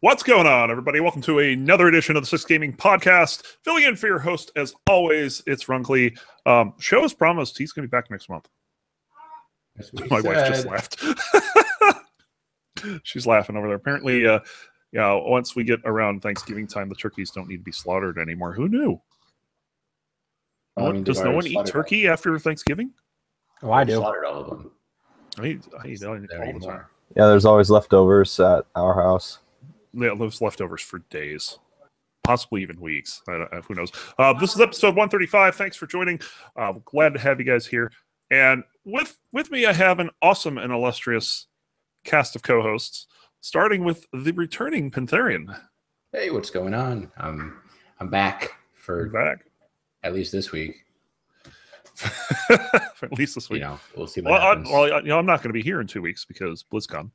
What's going on, everybody? Welcome to another edition of the Six Gaming Podcast. Filling in for your host, as always, it's Runkly. Show as promised, he's going to be back next month. My wife just laughed. She's laughing over there. Apparently, once we get around Thanksgiving time, the turkeys don't need to be slaughtered anymore. Who knew? Does no one eat turkey after Thanksgiving? Oh, I do. Slaughtered all of them. I eat all the time. Yeah, there's always leftovers at our house. Yeah, those leftovers for days, possibly even weeks. Who knows? This is episode 135. Thanks for joining. Glad to have you guys here. And with me, I have an awesome and illustrious cast of co-hosts, starting with the returning Pantherian. Hey, what's going on? I'm back for at least this week. At least this week. We'll see what happens. I'm not going to be here in 2 weeks because BlizzCon.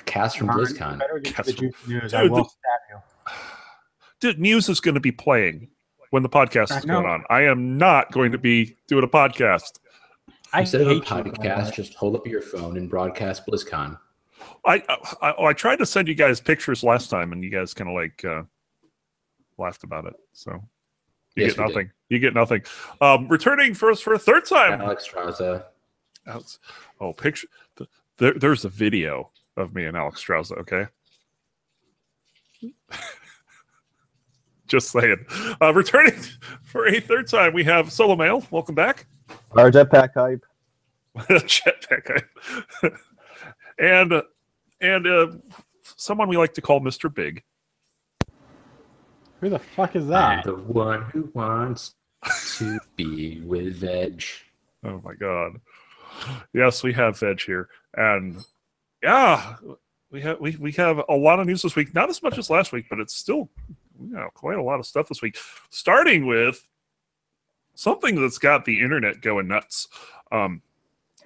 Cast from BlizzCon. I will stab you. Dude, Muse is going to be playing when the podcast is going on. I am not going to be doing a podcast. Instead of a podcast, just hold up your phone and broadcast BlizzCon. I tried to send you guys pictures last time, and you guys kind of laughed about it. So you get nothing. You get nothing. Returning for a third time, Alexstrasza. Picture. There's a video of me and Alexstrasza. Okay. Just saying. Returning for a third time, we have Solo Mail. Welcome back. Our jetpack hype. Jetpack hype. and someone we like to call Mr. Big. Who the fuck is that? I'm the one who wants to be with Veg. Oh my god. Yes, we have Veg here. And yeah, we have a lot of news this week. Not as much as last week, but it's still quite a lot of stuff this week. Starting with something that's got the internet going nuts.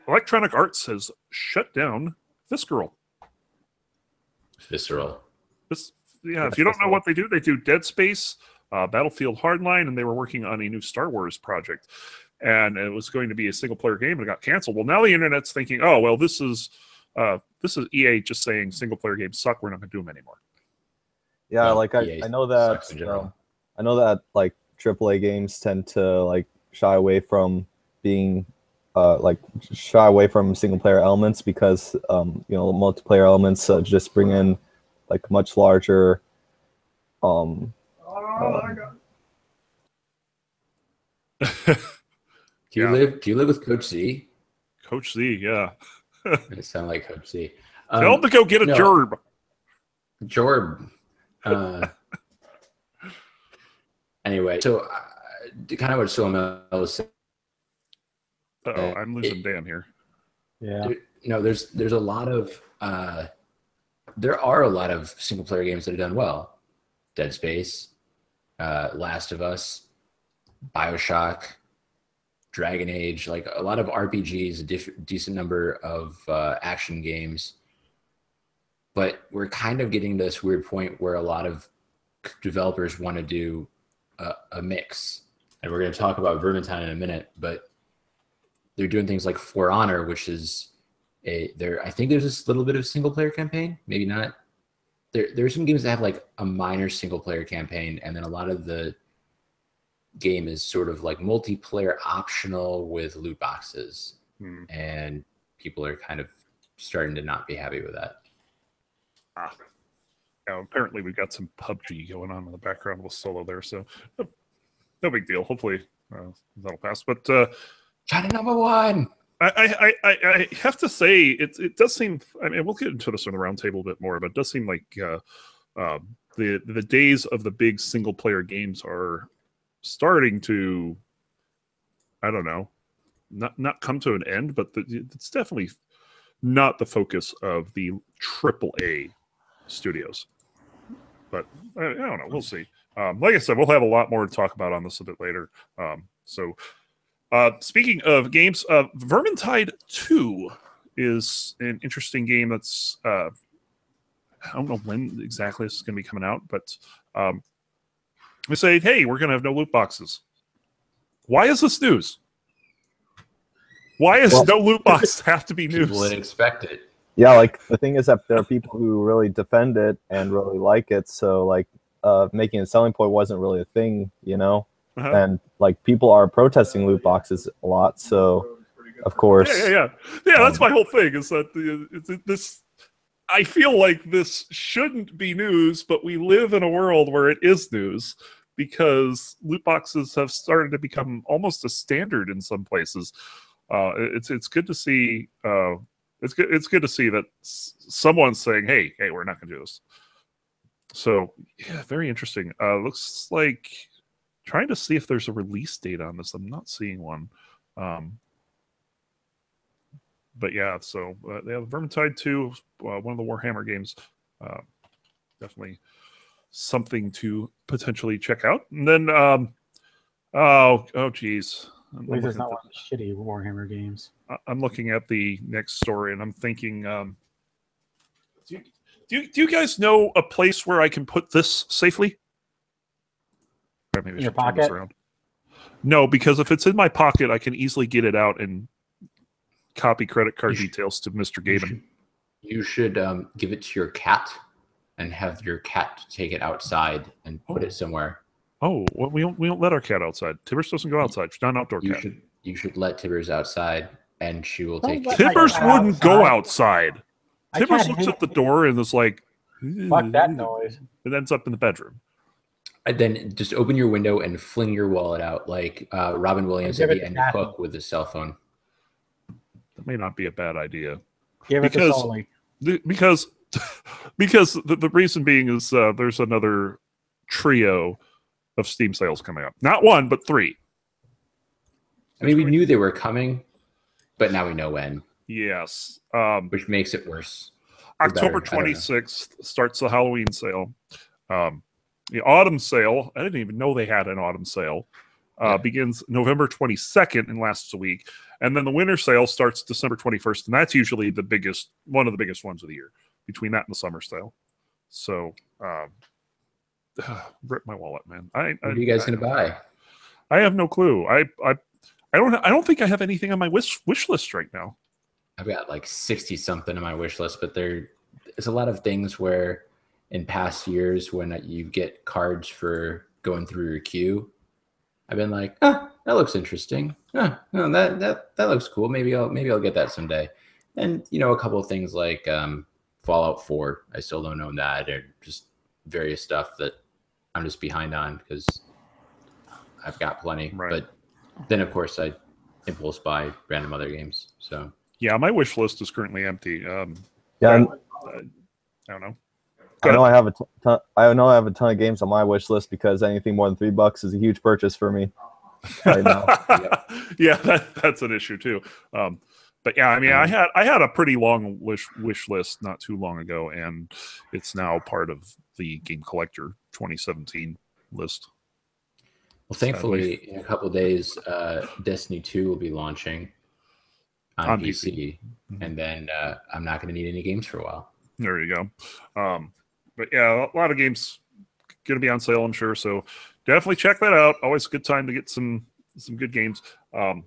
Electronic Arts has shut down Visceral. If you don't know what they do Dead Space, Battlefield Hardline, and they were working on a new Star Wars project. And it was going to be a single-player game, and it got canceled. Well, now the internet's thinking, oh, well, this is EA just saying single-player games suck. We're not going to do them anymore. Yeah, I know that. I know that like AAA games tend to shy away from being shy away from single-player elements because multiplayer elements just bring in much larger. Do you live with Coach Z? Coach Z, yeah. It sounds like Coach Z. Tell him to go get a Jorb. Jorb. Anyway, so kind of what Solo was saying. I'm losing Dan here. Yeah. There's a lot of there are a lot of single player games that have done well. Dead Space, Last of Us, BioShock, Dragon Age, a lot of RPGs, a decent number of action games. But we're kind of getting to this weird point where a lot of developers want to do a mix. And we're going to talk about Vermintide in a minute, but they're doing things like For Honor, which is I think there's this little bit of single player campaign, maybe not. There are some games that have a minor single player campaign, and then a lot of the game is sort of multiplayer optional with loot boxes, and people are kind of starting to not be happy with that. Apparently we've got some PUBG going on in the background with Solo there, so no big deal. Hopefully that'll pass. But China #1. I have to say it does seem. I mean, we'll get into this on the roundtable a bit more, but it does seem like the days of the big single player games are starting to, I don't know, not come to an end, but it's definitely not the focus of the AAA studios. But I don't know. We'll see. Like I said, we'll have a lot more to talk about on this a bit later. Speaking of games, Vermintide 2 is an interesting game that's I don't know when exactly this is going to be coming out, but we say, hey, we're going to have no loot boxes. Why is this news? Why is no loot box have to be news? People didn't expect it. Yeah, like the thing is that there are people who really defend it and really like it. So like making a selling point wasn't really a thing, you know? And like people are protesting loot boxes a lot. So of course. Yeah. That's my whole thing is that this, I feel like this shouldn't be news, but we live in a world where it is news because loot boxes have started to become almost a standard in some places. It's good to see. It's good to see that someone's saying, "Hey, we're not going to do this." So yeah, very interesting. Looks like trying to see if there's a release date on this. I'm not seeing one. But yeah, so they have Vermintide 2, one of the Warhammer games. Definitely something to potentially check out. And then, geez. At least it's not one of the shitty Warhammer games. I'm looking at the next story, and I'm thinking, do you guys know a place where I can put this safely? Or maybe in your pocket? Around. No, because if it's in my pocket, I can easily get it out and copy credit card details to Mr. Gaben. You should give it to your cat and have your cat take it outside and put it somewhere. Oh, well, we don't let our cat outside. Tibbers doesn't go outside. She's not an outdoor cat. You should let Tibbers outside, and she will take it. Tibbers wouldn't go outside. Tibbers looks at the door and is like, "Fuck that noise." It ends up in the bedroom. And then just open your window and fling your wallet out like Robin Williams at the end of Hook with his cell phone. That may not be a bad idea. Give it to Sully. Because the reason being is there's another trio of Steam sales coming up. Not one, but 3. I mean, we knew they were coming, but now we know when. Yes. Which makes it worse. October 26th starts the Halloween sale. The autumn sale, I didn't even know they had an autumn sale, begins November 22nd and lasts a week. And then the winter sale starts December 21st, and that's usually one of the biggest ones of the year, between that and the summer sale. So, rip my wallet, man. What are you guys going to buy? I have no clue. I don't think I have anything on my wish list right now. I've got like 60 something on my wish list, but there's a lot of things where in past years when you get cards for going through your queue, I've been like, that looks interesting. No, that looks cool. Maybe I'll get that someday. And a couple of things like Fallout 4, I still don't own that, or just various stuff that I'm just behind on because I've got plenty. Right. But then of course I impulse buy random other games. So yeah, my wish list is currently empty. I don't know. I know I have a ton of games on my wish list because anything more than $3 is a huge purchase for me right now. Yeah, that's an issue too. But yeah, I mean, I had a pretty long wish list not too long ago, and it's now part of the Game Collector 2017 list. Well, thankfully, in a couple of days, Destiny 2 will be launching on PC, and then I'm not going to need any games for a while. There you go. But yeah, a lot of games going to be on sale, I'm sure. So definitely check that out. Always a good time to get some good games. And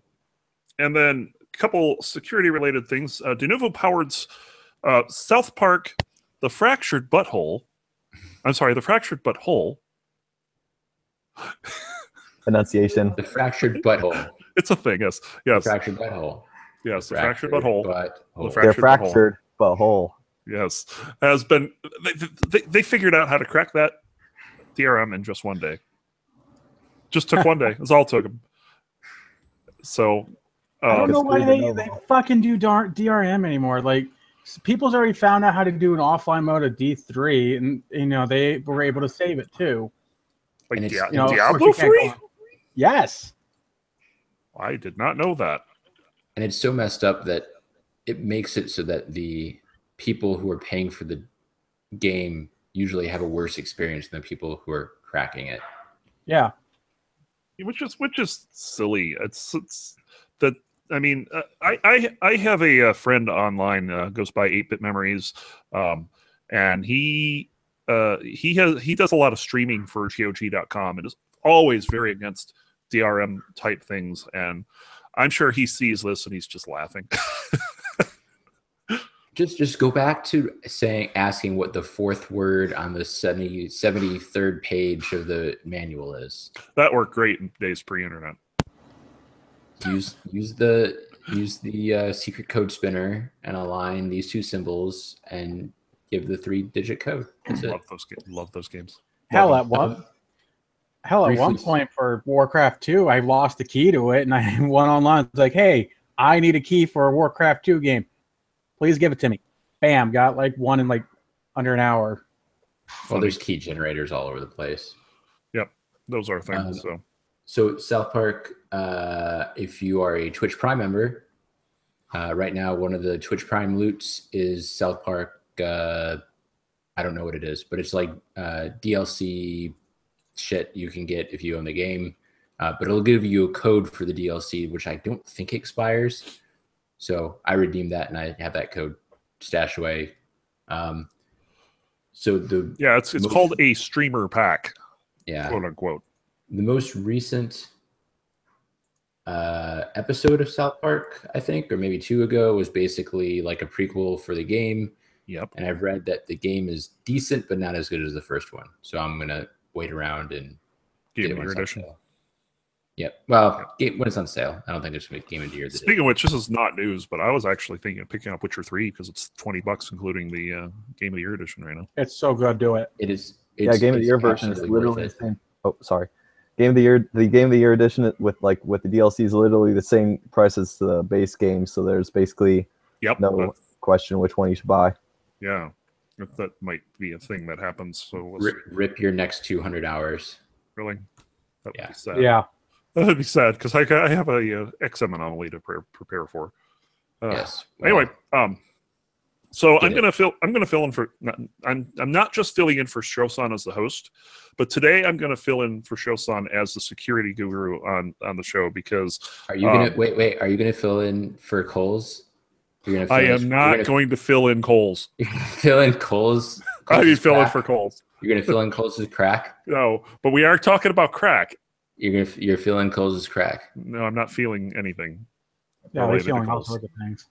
then a couple security-related things. Denuvo Powered's South Park, The Fractured Butthole. I'm sorry, The Fractured Butthole. Enunciation. The Fractured Butthole. It's a thing, yes. The Fractured Butthole. Yes, The Fractured Butthole. They're fractured butthole. Yes, has been. They figured out how to crack that DRM in just one day. Just took one day. That's all it took them. So I don't know why they fucking do DRM anymore. Like people's already found out how to do an offline mode of D3, and they were able to save it too. Like Diablo 3? Yes. I did not know that. And it's so messed up that it makes it so that the people who are paying for the game usually have a worse experience than the people who are cracking it. Yeah. Which is silly. It's that. I mean, I have a friend online goes by 8-Bit Memories, and he does a lot of streaming for GOG.com and is always very against DRM type things. And I'm sure he sees this and he's just laughing. Just go back to asking what the fourth word on the 73rd page of the manual is. That worked great in days pre-internet. Use the secret code spinner and align these two symbols and give the 3-digit code. That's it. Love those games. Hell, at one point for Warcraft 2, I lost the key to it, and I went online. It's like, hey, I need a key for a Warcraft 2 game. Please give it to me. Bam, got like one in like under an hour. Well, there's key generators all over the place. Yep, those are things. So South Park, if you are a Twitch Prime member, right now one of the Twitch Prime loots is South Park. I don't know what it is, but it's like DLC shit you can get if you own the game. But it'll give you a code for the DLC, which I don't think expires. So I redeemed that, and I have that code stashed away. It's called a streamer pack. Yeah, quote unquote. The most recent episode of South Park, I think, or maybe 2 ago, was basically like a prequel for the game. Yep. And I've read that the game is decent, but not as good as the first one. So I'm gonna wait around and Game of the Year edition. Yep. Well, when it's on sale, I don't think there's going to be Game of the Year. Speaking of which, this is not news, but I was actually thinking of picking up Witcher 3 because it's $20, including the Game of the Year edition right now. It's so good. Do it. It is. Game of the Year version is literally the same. Oh, sorry. Game of the Year edition with the DLC is literally the same price as the base game. So there's basically no question which one you should buy. Yeah, that might be a thing that happens. So rip your next 200 hours. Really? That would be sad. Yeah. That would be sad because I have a XM anomaly to prepare for. Yes. Well, anyway, so I'm gonna fill in for. I'm not just filling in for Shosan as the host, but today I'm gonna fill in for Shosan as the security guru on the show because. Are you gonna wait? Are you gonna fill in for Coles? I am not going to fill in Coles. Fill in Coles. I mean, fill in for Coles. You're gonna fill in Coles' crack. No, but we are talking about crack. You're feeling Coles' crack. No, I'm not feeling anything. Yeah, they're feeling all sorts of things.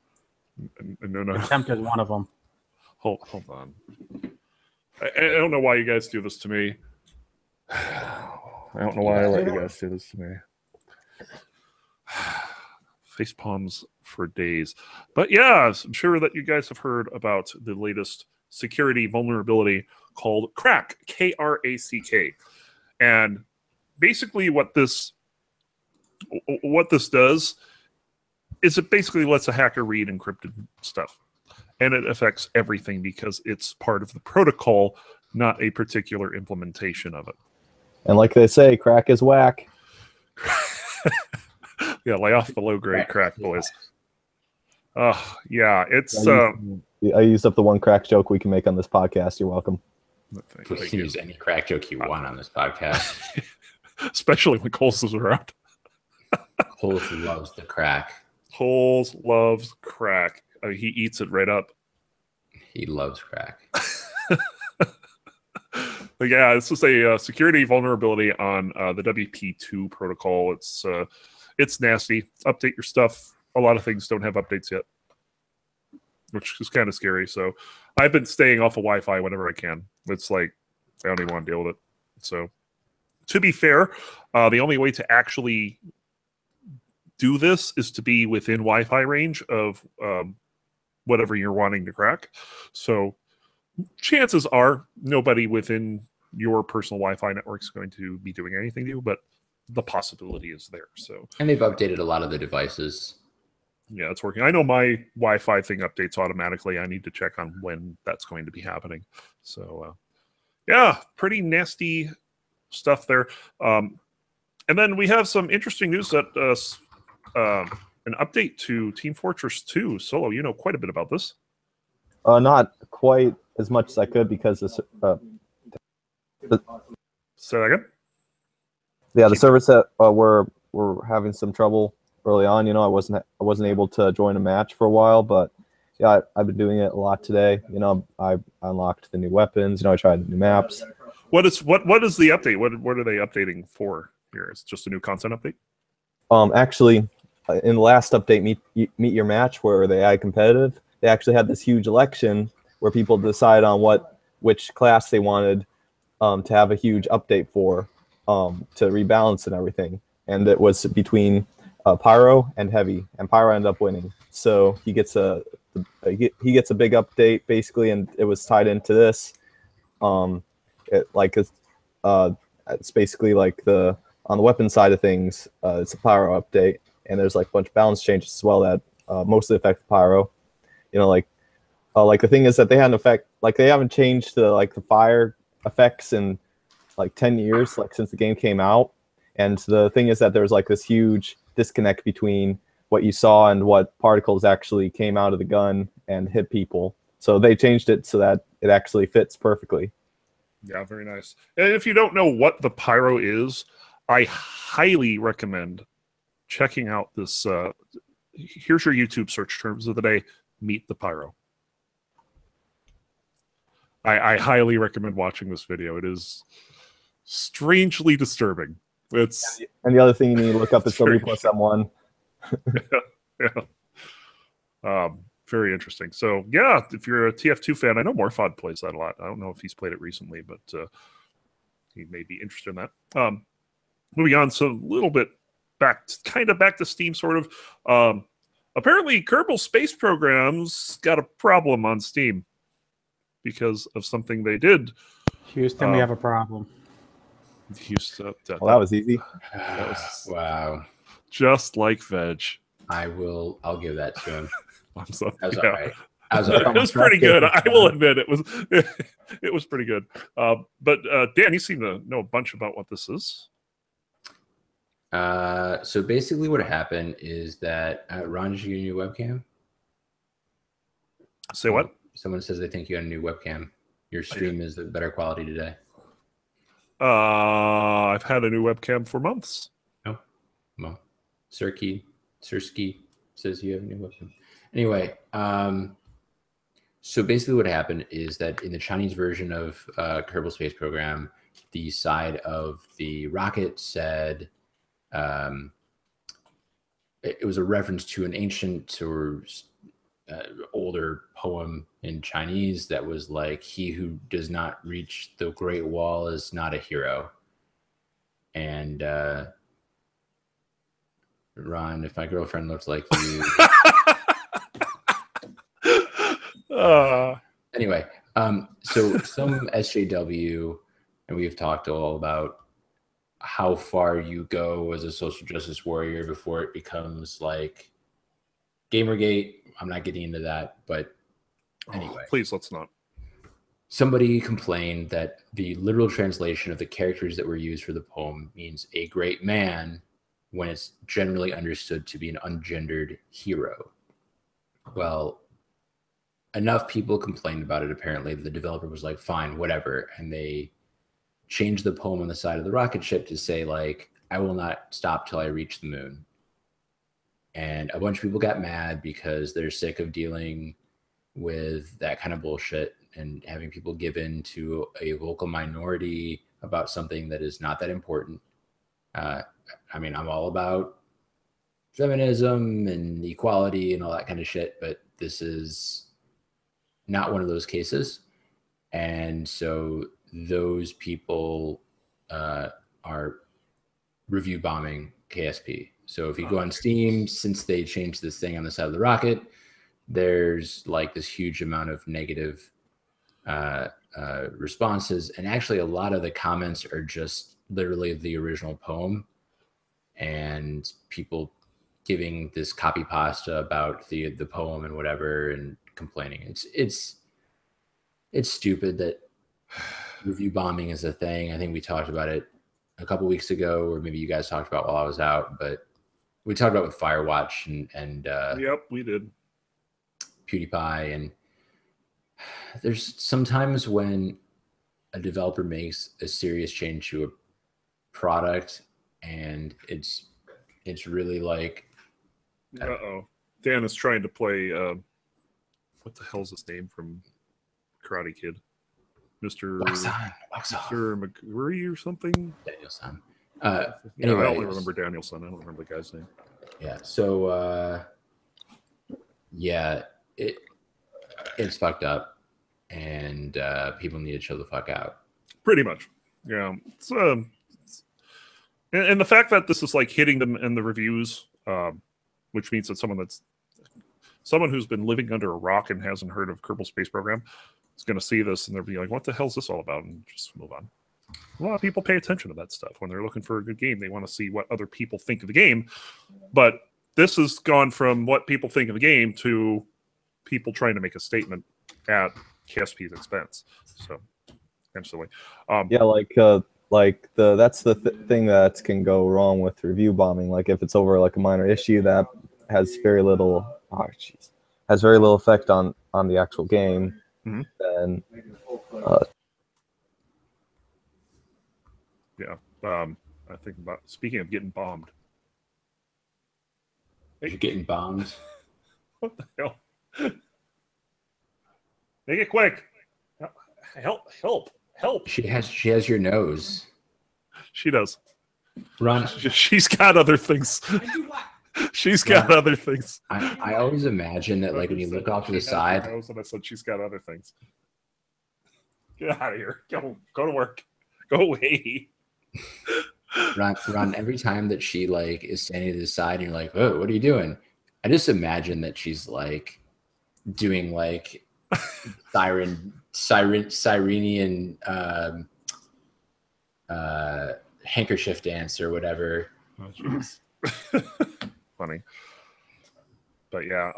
No. Attempt is one of them. Hold on. I don't know why you guys do this to me. I don't know why I let you guys do this to me. Face palms for days. But yeah, I'm sure that you guys have heard about the latest security vulnerability called Crack, K-R-A-C-K. And basically what this does is it basically lets a hacker read encrypted stuff. And it affects everything because it's part of the protocol, not a particular implementation of it. And like they say, crack is whack. Yeah, lay off the low-grade crack, boys. Yeah, it's... I used up the one crack joke we can make on this podcast. You're welcome. You can use any crack joke you want on this podcast. Especially when Coles is around. Coles loves the crack. Coles loves crack. He eats it right up. He loves crack. But yeah, this is a security vulnerability on the WP2 protocol. It's nasty. Update your stuff. A lot of things don't have updates yet, which is kind of scary. So I've been staying off of Wi-Fi whenever I can. It's like I don't even want to deal with it. So to be fair, the only way to actually do this is to be within Wi-Fi range of whatever you're wanting to crack. So chances are nobody within your personal Wi-Fi network is going to be doing anything to you, but the possibility is there. So, and they've updated a lot of the devices. Yeah, it's working. I know my Wi-Fi thing updates automatically. I need to check on when that's going to be happening. So, yeah, pretty nasty stuff there. And then we have some interesting news that an update to Team Fortress 2. Solo, you know quite a bit about this. Not quite as much as I could because Say that again? Yeah, the servers that were having some trouble early on. You know, I wasn't able to join a match for a while, but yeah, I've been doing it a lot today. You know, I unlocked the new weapons. You know, I tried new maps. What is the update? What are they updating for here? It's just a new content update? Actually, in the last update, Meet Your Match, where they add competitive, they actually had this huge election where people decided on which class they wanted to have a huge update for, to rebalance and everything. And it was between Pyro and Heavy, and Pyro ended up winning. So he gets a big update basically, and it was tied into this. It's basically like on the weapon side of things, it's a Pyro update, and there's like a bunch of balance changes as well that mostly affect Pyro. Like the thing is that they had an effect, like they haven't changed the fire effects in like 10 years, like since the game came out. And the thing is that there's like this huge disconnect between what you saw and what particles actually came out of the gun and hit people. So they changed it so that it actually fits perfectly. Yeah, very nice. And if you don't know what the Pyro is, I highly recommend checking out this. Here's your YouTube search terms of the day: Meet the Pyro. I highly recommend watching this video. It is strangely disturbing. And the other thing you need to look up is the Lupus M1. Yeah. Very interesting. So yeah, if you're a TF2 fan, I know Morphod plays that a lot. I don't know if he's played it recently, but he may be interested in that. Moving on, so a little bit back to Steam, sort of. Apparently, Kerbal Space Program's got a problem on Steam because of something they did. Houston, we have a problem. Houston. Well, that was easy. Wow. Just like Veg. I'll give that to him. Thumbs up. That was Yeah. all right. It was pretty good. I will admit it was pretty good. But Dan, you seem to know a bunch about what this is. So basically what happened is that Ron, did you get a new webcam? Say what? Someone says they think you got a new webcam. Your stream is of better quality today. I've had a new webcam for months. Oh, well, Sirski says you have a new webcam. Anyway, so basically what happened is that in the Chinese version of Kerbal Space Program, the side of the rocket said it was a reference to an ancient or older poem in Chinese that was like, "He who does not reach the Great Wall is not a hero." And Ron, if my girlfriend looks like you. Anyway, so some SJW, and we've talked all about how far you go as a social justice warrior before it becomes like Gamergate. I'm not getting into that, but anyway. Please, let's not. Somebody complained that the literal translation of the characters that were used for the poem means a great man when it's generally understood to be an ungendered hero. Well, enough people complained about it, apparently. The developer was like, fine, whatever. And they changed the poem on the side of the rocket ship to say, like, I will not stop till I reach the moon. And a bunch of people got mad because they're sick of dealing with that kind of bullshit and having people give in to a vocal minority about something that is not that important. I mean, I'm all about feminism and equality and all that kind of shit, but this is not one of those cases. And so those people are review bombing KSP. So if you go on Steam, since they changed this thing on the side of the rocket, there's like this huge amount of negative responses. And actually a lot of the comments are just literally the original poem and people giving this copy pasta about the poem and whatever and complaining. It's stupid that review bombing is a thing. I think we talked about it a couple weeks ago, or maybe you guys talked about while I was out, but we talked about with Firewatch and yep, we did. PewDiePie, and there's sometimes when a developer makes a serious change to a product and it's really like Dan is trying to play what the hell's his name from Karate Kid? Mr. McGurry or something? Danielson. Anyway, I only remember Danielson. I don't remember the guy's name. Yeah. So, it's fucked up, and people need to chill the fuck out. Pretty much, yeah. And the fact that this is like hitting them in the reviews, which means that someone who's been living under a rock and hasn't heard of Kerbal Space Program is going to see this and they'll be like, "What the hell is this all about?" And just move on. A lot of people pay attention to that stuff when they're looking for a good game. They want to see what other people think of the game, but this has gone from what people think of the game to people trying to make a statement at KSP's expense. So, absolutely, that's the thing that can go wrong with review bombing. Like if it's over like a minor issue that has very little effect on the actual game, then I think about speaking of getting bombed. You're getting bombed. What the hell? Make it quick. Help. She has your nose. She does. Run. She's got other things. She's got other things. I always imagine that, like, when you look off to the side. And I said she's got other things. Get out of here. Go to work. Go away. Ron, every time that she like is standing to the side and you're like, "Oh, what are you doing?" I just imagine that she's like doing like Sirenian handkerchief dance or whatever. Oh, funny. But yeah,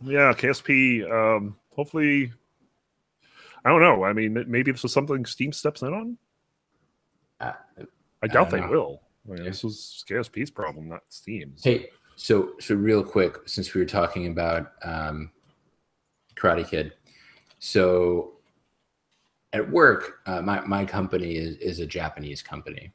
KSP, hopefully, I don't know. I mean, maybe this is something Steam steps in on. I doubt they will. I mean, this is KSP's problem, not Steam's. Hey, so real quick, since we were talking about Karate Kid, so at work, my company is a Japanese company,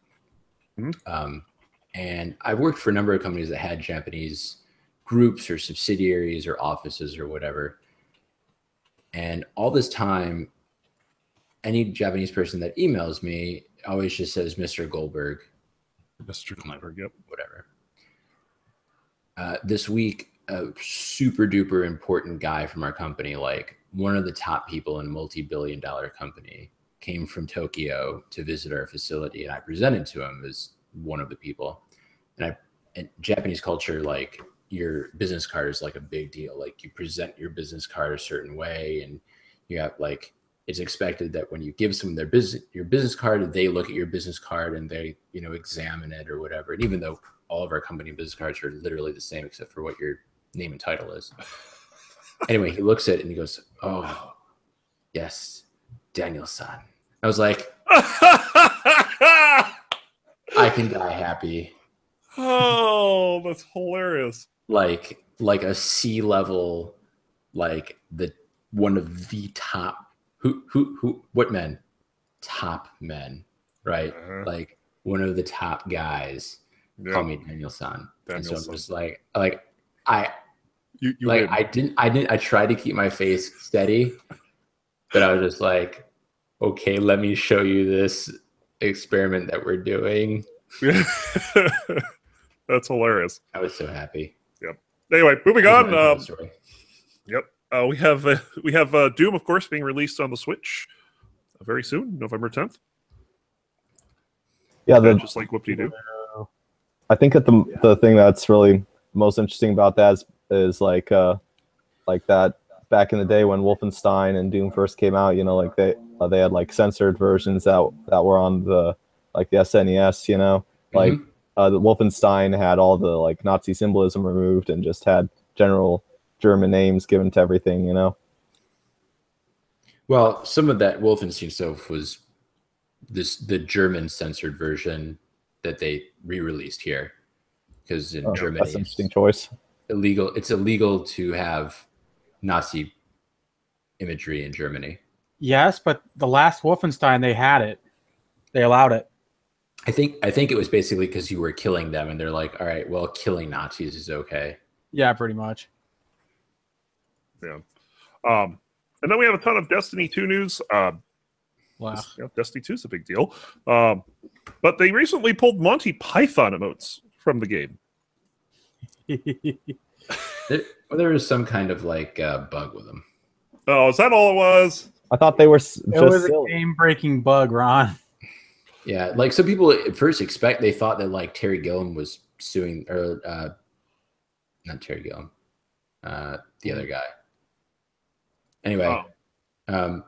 and I've worked for a number of companies that had Japanese groups or subsidiaries or offices or whatever, and all this time, any Japanese person that emails me always just says Mr. Goldberg. Mr. Goldberg, yep. Whatever. This week, a super duper important guy from our company, like one of the top people in a multi-billion-dollar company, came from Tokyo to visit our facility, and I presented to him as one of the people. And in Japanese culture, like your business card is like a big deal. Like you present your business card a certain way, and you have like, it's expected that when you give someone your business card, they look at your business card and they, examine it or whatever. And even though all of our company business cards are literally the same, except for what your name and title is. Anyway, he looks at it and he goes, "Oh, yes, Daniel-san." I was like, I can die happy. Oh, that's hilarious. Like a C-level, like one of the top, what men? Top men, right? Like one of the top guys call me Daniel-san. And so I'm just like I tried to keep my face steady, but I was just like, okay, let me show you this experiment that we're doing. That's hilarious. I was so happy. Yep. Anyway, moving on. Yep. We have Doom, of course, being released on the Switch very soon, November 10th. Yeah, just like Whoop-De-Doo. I think that the thing that's really most interesting about that is like that back in the day when Wolfenstein and Doom first came out, like they had like censored versions that were on the SNES, like the Wolfenstein had all the like Nazi symbolism removed and just had general German names given to everything, Well, some of that Wolfenstein stuff was the German censored version that they re-released here, because in Germany, that's an interesting choice. It's illegal to have Nazi imagery in Germany. Yes, but the last Wolfenstein, they had it. They allowed it. I think it was basically because you were killing them, and they're like, all right, well, killing Nazis is okay. Yeah, pretty much. Yeah. And then we have a ton of Destiny 2 news. Wow. Destiny 2 is a big deal. But they recently pulled Monty Python emotes from the game. There was some kind of like bug with them. Oh, is that all it was? I thought they were just a game-breaking bug, Ron. Yeah, like some people at first they thought that like Terry Gilliam was suing, or not Terry Gilliam, the other guy. Anyway,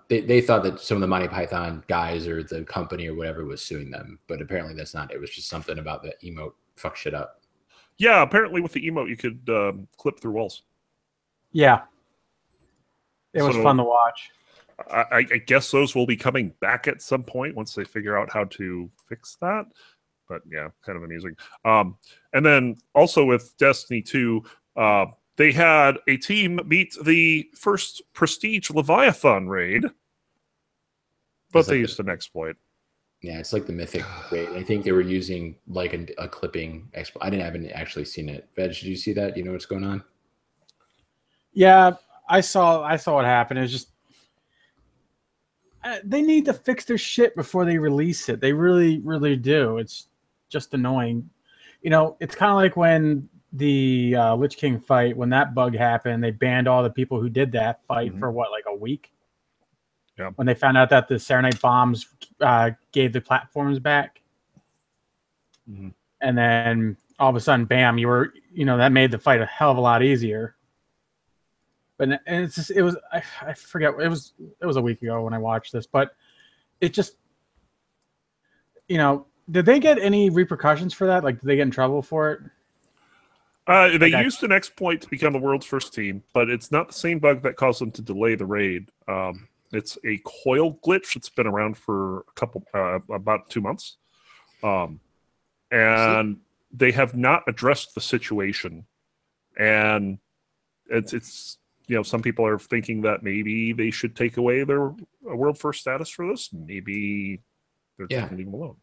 they thought that some of the Monty Python guys or the company or whatever was suing them, but apparently that's not. It was just something about the emote fuck shit up. Yeah, apparently with the emote you could clip through walls. Yeah. It was fun to watch. I guess those will be coming back at some point once they figure out how to fix that. But yeah, kind of amusing. And then also with Destiny 2, they had a team beat the first Prestige Leviathan raid, but they used an exploit. Yeah, it's like the Mythic raid. I think they were using like a clipping exploit. I haven't actually seen it. Veg, did you see that? Do you know what's going on? Yeah, I saw what happened. It was just they need to fix their shit before they release it. They really, really do. It's just annoying. You know, it's kind of like when the Lich King fight, when that bug happened, they banned all the people who did that fight for what, like a week? Yeah. When they found out that the Serenite bombs gave the platforms back. Mm-hmm. And then all of a sudden, bam, that made the fight a hell of a lot easier. But it's just, it was, I forget, it was a week ago when I watched this, but it just, did they get any repercussions for that? Like, did they get in trouble for it? They used an exploit to become the world's first team, but it's not the same bug that caused them to delay the raid. It's a coil glitch that's been around for about 2 months. And they have not addressed the situation. And it's some people are thinking that maybe they should take away their world first status for this. Maybe they're just leaving them alone.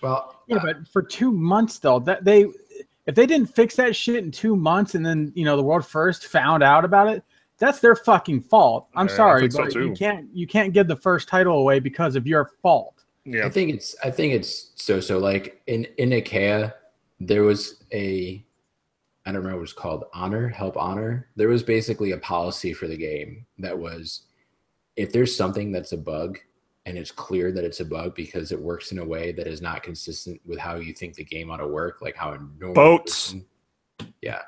Well, but for 2 months though, if they didn't fix that shit in 2 months, and then the world first found out about it, that's their fucking fault. I'm sorry, but you can't give the first title away because of your fault. Yeah, I think it's so like in IKEA, there was I don't remember what it was called, Help Honor. There was basically a policy for the game that was, if there's something that's a bug and it's clear that it's a bug because it works in a way that is not consistent with how you think the game ought to work, like how a normal boats. Person, yeah.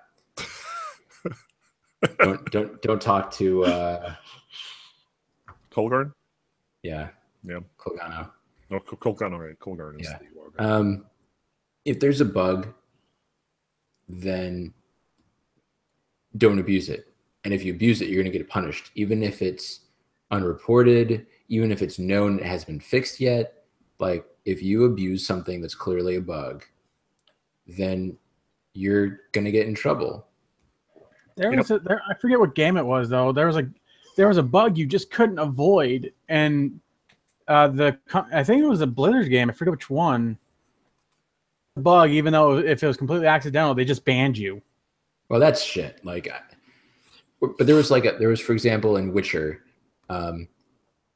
don't talk to Colgarn. Yeah. Colgano. No, Colgano, right? Colgarn is the if there's a bug, then don't abuse it. And if you abuse it, you're going to get punished, even if it's unreported, even if it's known it hasn't been fixed yet. Like, if you abuse something that's clearly a bug, then you're going to get in trouble. I forget what game it was though. There was a bug you just couldn't avoid, and I think it was a Blizzard game. I forget which one. Bug, even though if it was completely accidental, they just banned you. Well, that's shit. Like, but there was for example in Witcher, I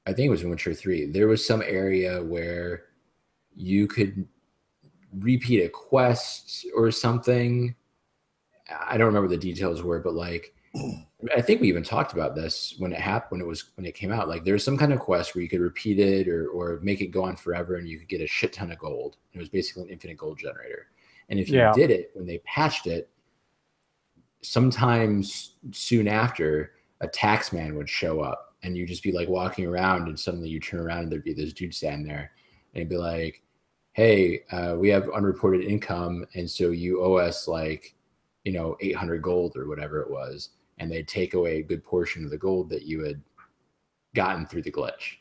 think it was in Witcher 3. There was some area where you could repeat a quest or something. I don't remember the details were, but like, I think we even talked about this when it happened, when it came out. Like, there was some kind of quest where you could repeat it or make it go on forever, and you could get a shit ton of gold. It was basically an infinite gold generator. And if you did it, when they patched it, sometimes soon after, a taxman would show up, and you'd just be like walking around, and suddenly you turn around and there'd be this dude standing there, and he'd be like, "Hey, we have unreported income, and so you owe us like, 800 gold or whatever it was." And they'd take away a good portion of the gold that you had gotten through the glitch.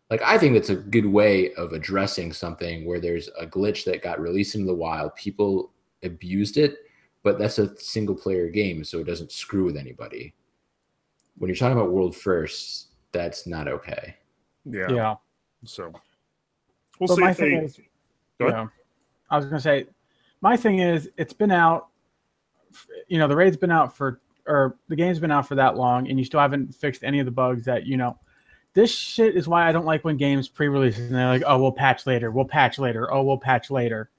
Like, I think that's a good way of addressing something where there's a glitch that got released into the wild. People abused it, but that's a single player game, so it doesn't screw with anybody. When you're talking about world firsts, that's not okay. Yeah. So we'll see. My thing is, I was going to say, my thing is, it's been out, the raid's been out or the game's been out for that long, and you still haven't fixed any of the bugs that, this shit is why I don't like when games pre-release and they're like, oh, we'll patch later. Oh, we'll patch later.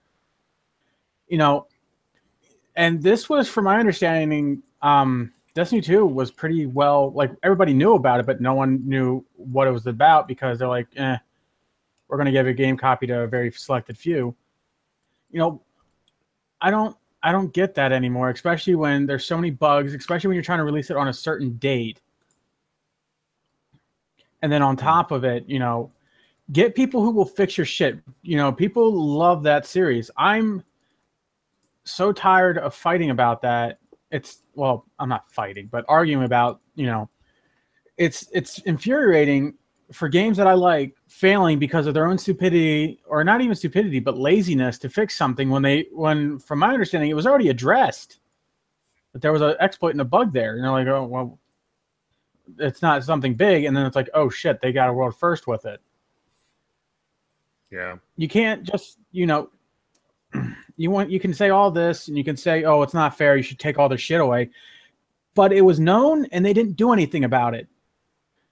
And this was, from my understanding, Destiny 2 was pretty well, like everybody knew about it, but no one knew what it was about because they're like, we're going to give a game copy to a very selected few. You know, I don't get that anymore, especially when there's so many bugs, especially when you're trying to release it on a certain date. And then on top of it, you know, get people who will fix your shit. You know, people love that series. I'm so tired of fighting about that. I'm not fighting, but arguing about, you know, it's infuriating for games that I like failing because of their own stupidity, or not even stupidity, but laziness to fix something when from my understanding, it was already addressed. But there was an exploit and a bug there. And they're like, oh, well, it's not something big. And then it's like, oh shit, they got a world first with it. Yeah. You can't just, you know, you can say all this and you can say, oh, it's not fair, you should take all their shit away. But it was known and they didn't do anything about it.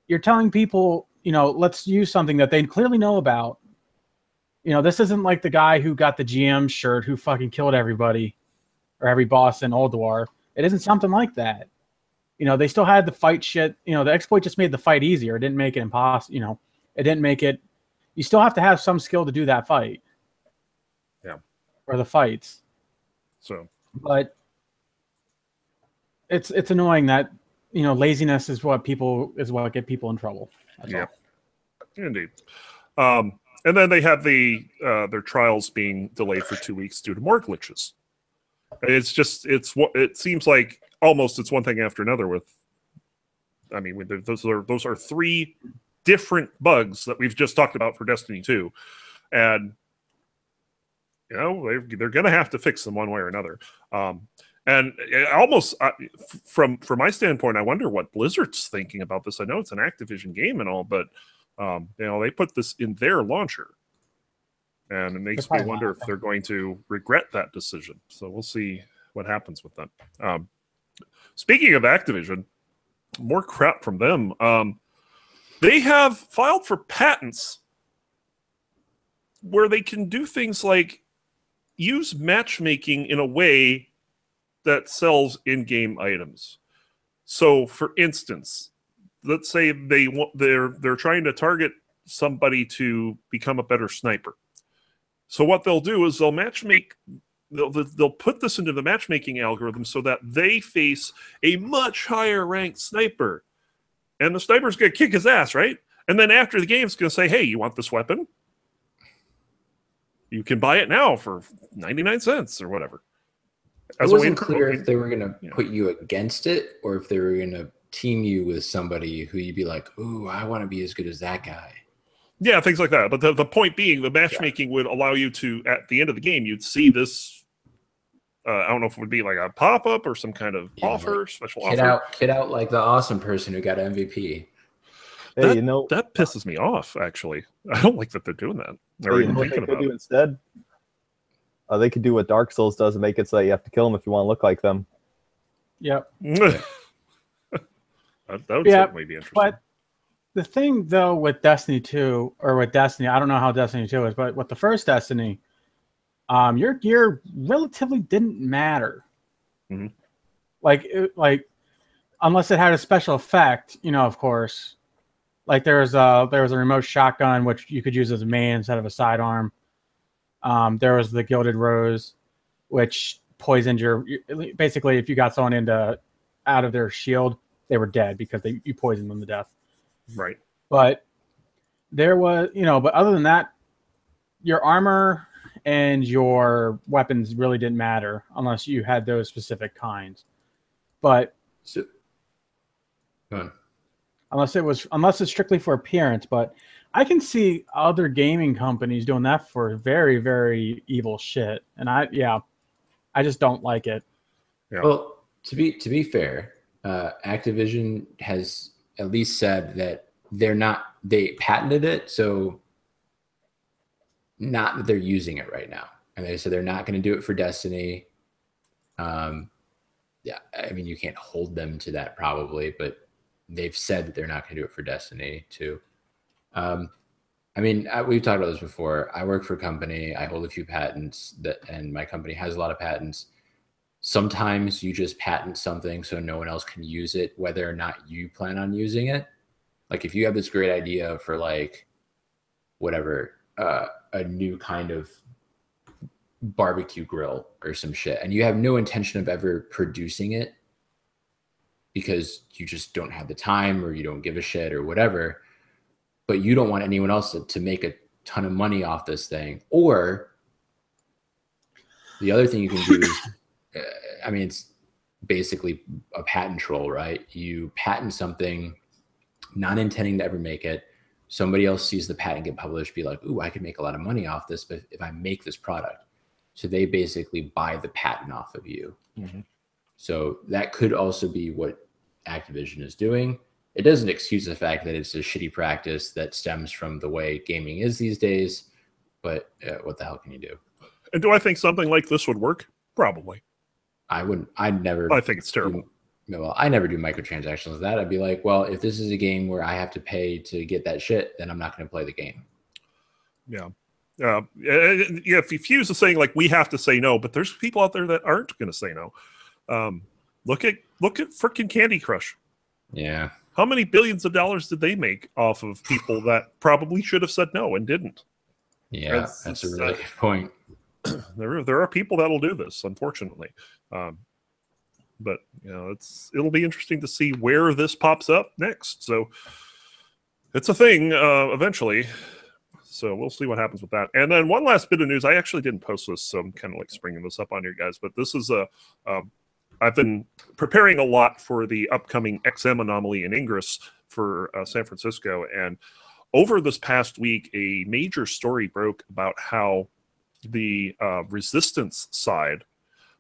You're telling people, you know, let's use something that they clearly know about. You know, this isn't like the guy who got the GM shirt who fucking killed everybody or every boss in Ulduar. It isn't something like that. You know, they still had the fight shit. You know, the exploit just made the fight easier. It didn't make it impossible. You know, it didn't make it. You still have to have some skill to do that fight. Yeah. Or the fights. So. But it's annoying that, you know, laziness is what get people in trouble. That's all. Indeed. And then they had their trials being delayed for 2 weeks due to more glitches. It seems like almost it's one thing after another with, I mean, those are 3 different bugs that we've just talked about for Destiny 2. And, you know, they're going to have to fix them one way or another. And almost from my standpoint, I wonder what Blizzard's thinking about this. I know it's an Activision game and all, but you know, they put this in their launcher, and it makes me wonder if they're going to regret that decision. So we'll see what happens with that. Speaking of Activision, more crap from them. They have filed for patents where they can do things like use matchmaking in a way that sells in-game items. So, for instance, let's say they're trying to target somebody to become a better sniper. So what they'll do is they'll put this into the matchmaking algorithm so that they face a much higher ranked sniper. And the sniper's going to kick his ass, right? And then after the game, it's going to say, hey, you want this weapon? You can buy it now for 99 cents or whatever. It wasn't clear if they were going to put you against it or if they were going to team you with somebody who you'd be like, ooh, I want to be as good as that guy. Yeah, things like that. But the point being, the matchmaking would allow you to, at the end of the game, you'd see this. I don't know if it would be like a pop-up or some kind of offer, like special offer. Kid out like the awesome person who got MVP. Hey, that pisses me off, actually. I don't like that they're doing that. They're even thinking about it. Instead, they could do what Dark Souls does and make it so you have to kill them if you want to look like them. Yep. that would certainly be interesting. But the thing, though, with Destiny 2, or with Destiny, I don't know how Destiny 2 is, but with the first Destiny, your gear relatively didn't matter. Mm-hmm. Like, unless it had a special effect, you know, of course. Like there was a remote shotgun which you could use as a main instead of a sidearm. There was the Gilded Rose, which poisoned basically if you got someone out of their shield, they were dead because you poisoned them to death. Right. But there was, you know, but other than that, your armor and your weapons really didn't matter unless you had those specific kinds. But go on. Unless it's strictly for appearance, but I can see other gaming companies doing that for very, very evil shit. And I just don't like it. Yeah. Well, to be fair, Activision has at least said that they patented it, so not that they're using it right now. And they said they're not going to do it for Destiny. Yeah, I mean, you can't hold them to that probably, but they've said that they're not going to do it for Destiny too. I mean, we've talked about this before. I work for a company. I hold a few patents and my company has a lot of patents. Sometimes you just patent something so no one else can use it, whether or not you plan on using it. Like if you have this great idea for like whatever, a new kind of barbecue grill or some shit, and you have no intention of ever producing it because you just don't have the time or you don't give a shit or whatever, but you don't want anyone else to make a ton of money off this thing. Or the other thing you can do is, I mean, it's basically a patent troll, right? You patent something, not intending to ever make it. Somebody else sees the patent get published, be like, ooh, I could make a lot of money off this, but if I make this product. So they basically buy the patent off of you. Mm-hmm. So that could also be what Activision is doing. It doesn't excuse the fact that it's a shitty practice that stems from the way gaming is these days, but what the hell can you do? And do I think something like this would work? Probably. I wouldn't. I'd never. I think it's terrible. Well, I never do microtransactions like that. I'd be like, well, if this is a game where I have to pay to get that shit, then I'm not going to play the game. Yeah. Yeah. If Fuse is saying like we have to say no, but there's people out there that aren't going to say no. Look at freaking Candy Crush. Yeah. How many billions of dollars did they make off of people that probably should have said no and didn't? Yeah, that's a really good point. There are people that'll do this, unfortunately. But you know, it'll be interesting to see where this pops up next. So it's a thing eventually. So we'll see what happens with that. And then one last bit of news. I actually didn't post this, so I'm kind of like springing this up on you guys. But this is I've been preparing a lot for the upcoming XM Anomaly in Ingress for San Francisco. And over this past week, a major story broke about how the Resistance side,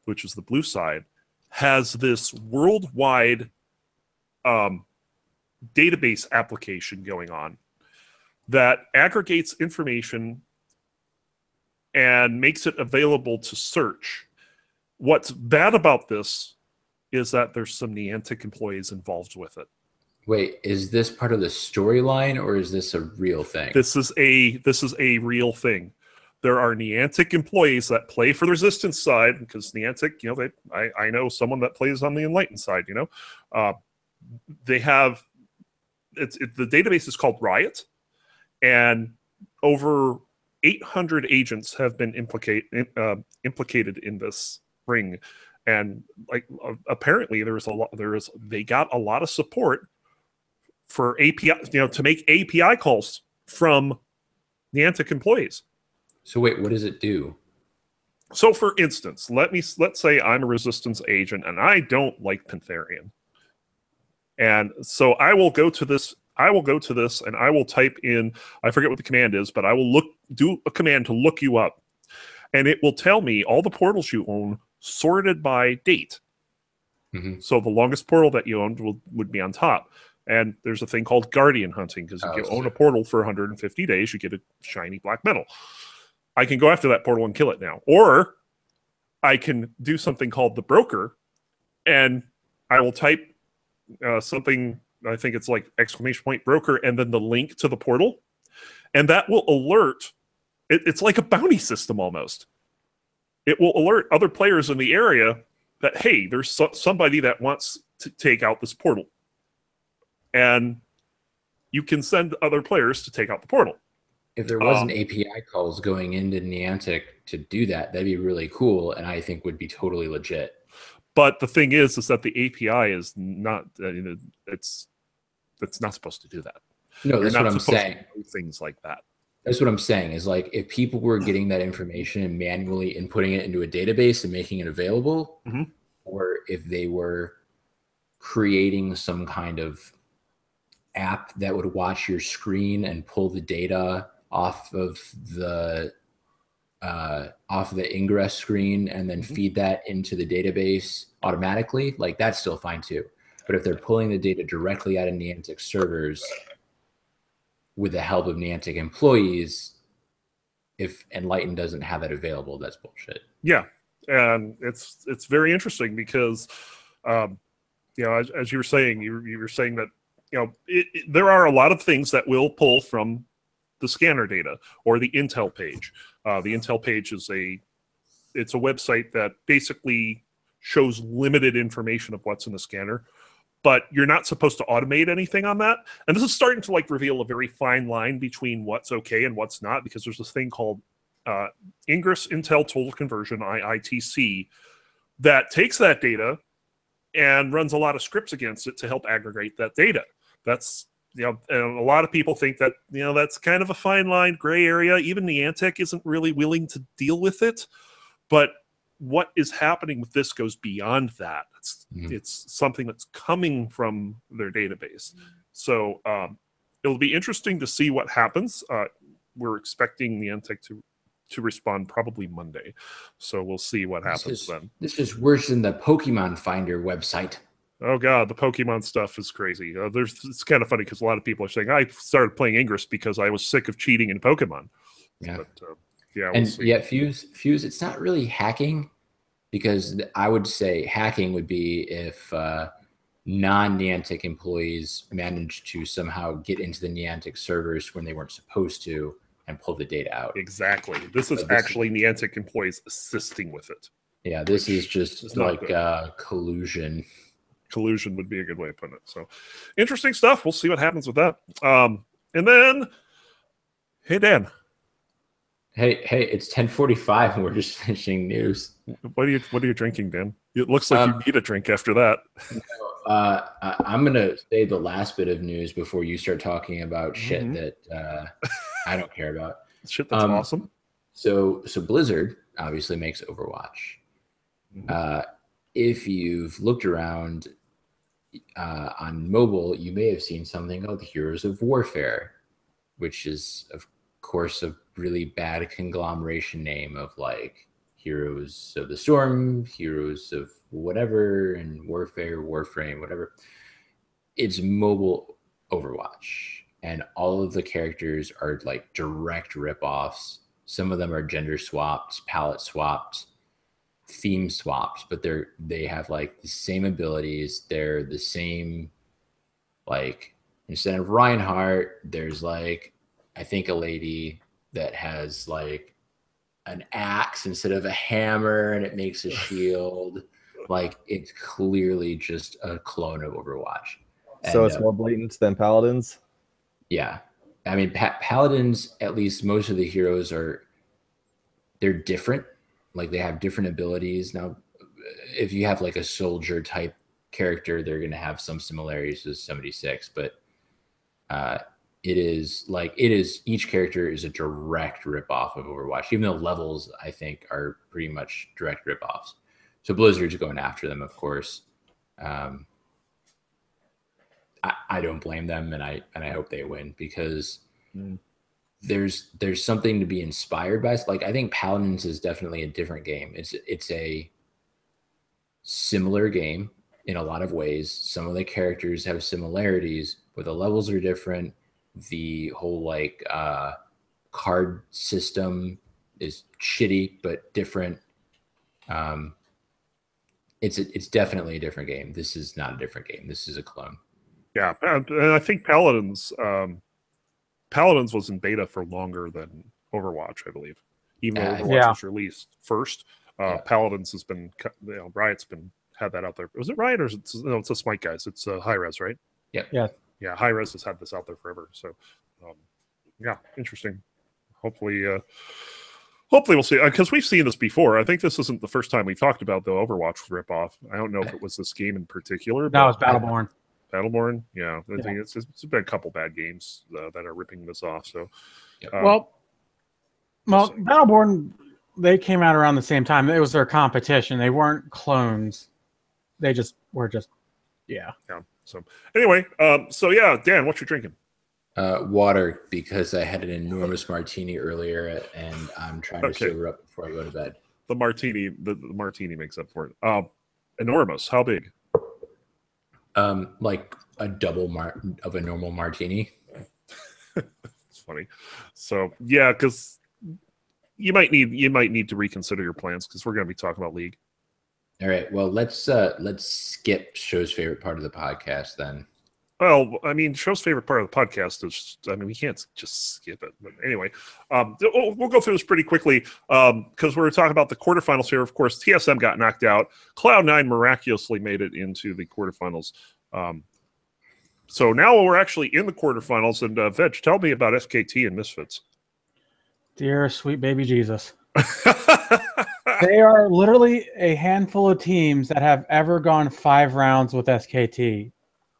which is the blue side, has this worldwide database application going on that aggregates information and makes it available to search. What's bad about this is that there's some Niantic employees involved with it. Wait, is this part of the storyline or is this a real thing? This is a real thing. There are Niantic employees that play for the Resistance side because Niantic, you know, I know someone that plays on the Enlightened side. You know, they have the database is called Riot, and over 800 agents have been implicated in this ring, and like apparently they got a lot of support for API, you know, to make API calls from Niantic employees. So wait, what does it do? So for instance, let's say I'm a Resistance agent and I don't like Pantherian. And so I will go to this and I will type in, I forget what the command is, but I will do a command to look you up. And it will tell me all the portals you own sorted by date. Mm-hmm. So the longest portal that you owned would be on top. And there's a thing called Guardian hunting, because if you own a portal for 150 days, you get a shiny black medal. I can go after that portal and kill it now. Or I can do something called the broker, and I will type something, I think it's like ! broker, and then the link to the portal. And that will alert, it's like a bounty system almost. It will alert other players in the area that, hey, there's somebody that wants to take out this portal. And you can send other players to take out the portal. If there wasn't API calls going into Niantic to do that, that'd be really cool, and I think would be totally legit. But the thing is that the API is not, it's not supposed to do that. No, that's what I'm saying. Things like that. That's what I'm saying is, like, if people were getting that information and manually inputting it into a database and making it available, mm-hmm. or if they were creating some kind of app that would watch your screen and pull the data off of the ingress screen and then mm-hmm. feed that into the database automatically, like, that's still fine too. But if they're pulling the data directly out of Niantic servers with the help of Niantic employees, if Enlighten doesn't have that available, that's bullshit. Yeah, and it's very interesting because, you know, as you were saying, you were saying that, you know, there are a lot of things that will pull from the scanner data or the Intel page. The Intel page is it's a website that basically shows limited information of what's in the scanner, but you're not supposed to automate anything on that. And this is starting to like reveal a very fine line between what's okay and what's not, because there's this thing called Ingress Intel Total Conversion, IITC, that takes that data and runs a lot of scripts against it to help aggregate that data. That's, and a lot of people think that, that's kind of a fine line, gray area. Even Niantic isn't really willing to deal with it. But what is happening with this goes beyond that. It's something that's coming from their database. So it'll be interesting to see what happens. We're expecting Niantic to respond probably Monday. So we'll see what happens then. This is worse than the Pokemon Finder website. Oh God, the Pokemon stuff is crazy. It's kind of funny because a lot of people are saying I started playing Ingress because I was sick of cheating in Pokemon. Yeah, but, we'll and see. yet Fuse, it's not really hacking, because I would say hacking would be if non-Niantic employees managed to somehow get into the Niantic servers when they weren't supposed to and pull the data out. Exactly. This is actually Niantic employees assisting with it. Yeah, this is just like collusion. Collusion would be a good way of putting it. So interesting stuff. We'll see what happens with that. And then, hey, Dan. Hey, it's 10:45 and we're just finishing news. What are you drinking, Dan? It looks like you need a drink after that. I'm gonna say the last bit of news before you start talking about shit that I don't care about. Shit that's awesome. So Blizzard obviously makes Overwatch. If you've looked around on mobile, you may have seen something called Heroes of Warfare, which is, of course, a really bad conglomeration name of like Heroes of the Storm, Heroes of whatever, and Warfare, Warframe, whatever. It's mobile Overwatch, and all of the characters are like direct ripoffs. Some of them are gender swapped, palette swapped, theme swapped, but they have like the same abilities. They're the same, like, instead of Reinhardt, there's like, I think a lady that has like an axe instead of a hammer, and it makes a shield. Like, it's clearly just a clone of Overwatch. So it's more blatant than Paladins? Yeah. I mean, Paladins, at least most of the heroes they're different. Like, they have different abilities. Now, if you have like a soldier type character, they're going to have some similarities with 76, but each character is a direct ripoff of Overwatch. Even though levels, I think, are pretty much direct ripoffs. So Blizzard's going after them, of course. I don't blame them, and I hope they win, because there's something to be inspired by. Like, I think Paladins is definitely a different game. It's a similar game in a lot of ways. Some of the characters have similarities, but the levels are different. The whole like card system is shitty but different. It's definitely a different game. This is not a different game. This is a clone. Yeah, and I think Paladins was in beta for longer than Overwatch, I believe. Even though Overwatch was released first, Paladins has been, Riot's had that out there. Was it Riot or is it, no? It's the Smite guys. It's Hi-Rez, right? Yep. Yeah, Hi-Rez has had this out there forever. So, yeah, interesting. Hopefully we'll see, because we've seen this before. I think this isn't the first time we've talked about the Overwatch ripoff. I don't know if it was this game in particular. No, it's Battleborn. Battleborn, yeah. I think it's been a couple bad games that are ripping this off. So, well, Battleborn, they came out around the same time. It was their competition. They weren't clones. They just were yeah. So anyway, Dan, what you drinking? Water, because I had an enormous martini earlier, and I'm trying to sober up before I go to bed. The martini makes up for it. Enormous. How big? Like a double of a normal martini. It's funny. So yeah, because you might need to reconsider your plans, because we're going to be talking about League. All right. Well, let's skip show's favorite part of the podcast then. Well, I mean, show's favorite part of the podcast is, I mean, we can't just skip it. But anyway, we'll go through this pretty quickly because we're talking about the quarterfinals here. Of course, TSM got knocked out. Cloud9 miraculously made it into the quarterfinals. So now we're actually in the quarterfinals. And Veg, tell me about SKT and Misfits. Dear sweet baby Jesus. They are literally a handful of teams that have ever gone 5 rounds with SKT.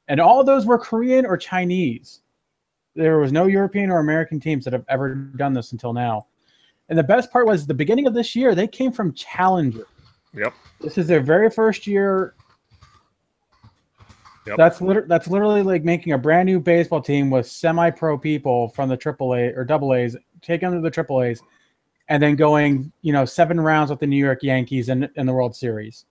And all those were Korean or Chinese. There was no European or American teams that have ever done this until now. And the best part was the beginning of this year, they came from Challenger. Yep. This is their very first year. Yep. That's literally like making a brand new baseball team with semi-pro people from the AAA or AA A's, taking them to the AAA's, and then going, 7 rounds with the New York Yankees in the World Series.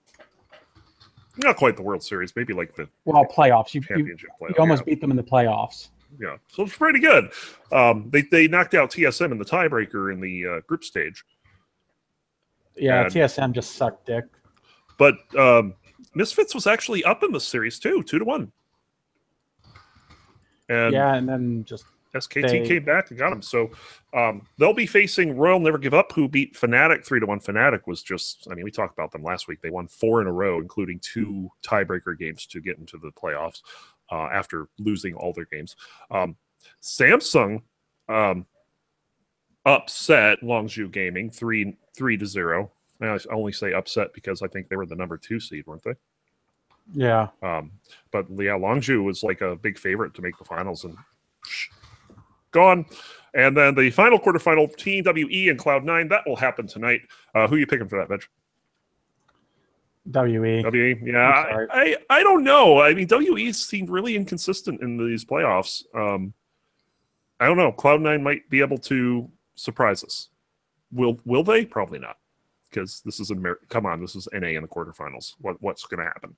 Not quite the World Series, maybe like the playoffs. Championship playoff. You almost beat them in the playoffs. Yeah, so it's pretty good. They knocked out TSM in the tiebreaker in the group stage. Yeah, TSM just sucked dick. But Misfits was actually up in the series too, 2-1. And and then just SKT came back and got them. So they'll be facing Royal Never Give Up, who beat Fnatic 3-1. Fnatic was just, I mean, we talked about them last week. They won 4 in a row, including 2 tiebreaker games to get into the playoffs after losing all their games. Samsung upset Longzhu Gaming 3-0. I only say upset because I think they were the number 2 seed, weren't they? Yeah. But yeah, Longzhu was like a big favorite to make the finals and gone. And then the final quarterfinal, Team WE and Cloud9, that will happen tonight. Who are you picking for that, Veg? WE. Yeah. I don't know. I mean, WE seemed really inconsistent in these playoffs. I don't know. Cloud9 might be able to surprise us. Will they? Probably not. Because this is come on, this is NA in the quarterfinals. What's going to happen?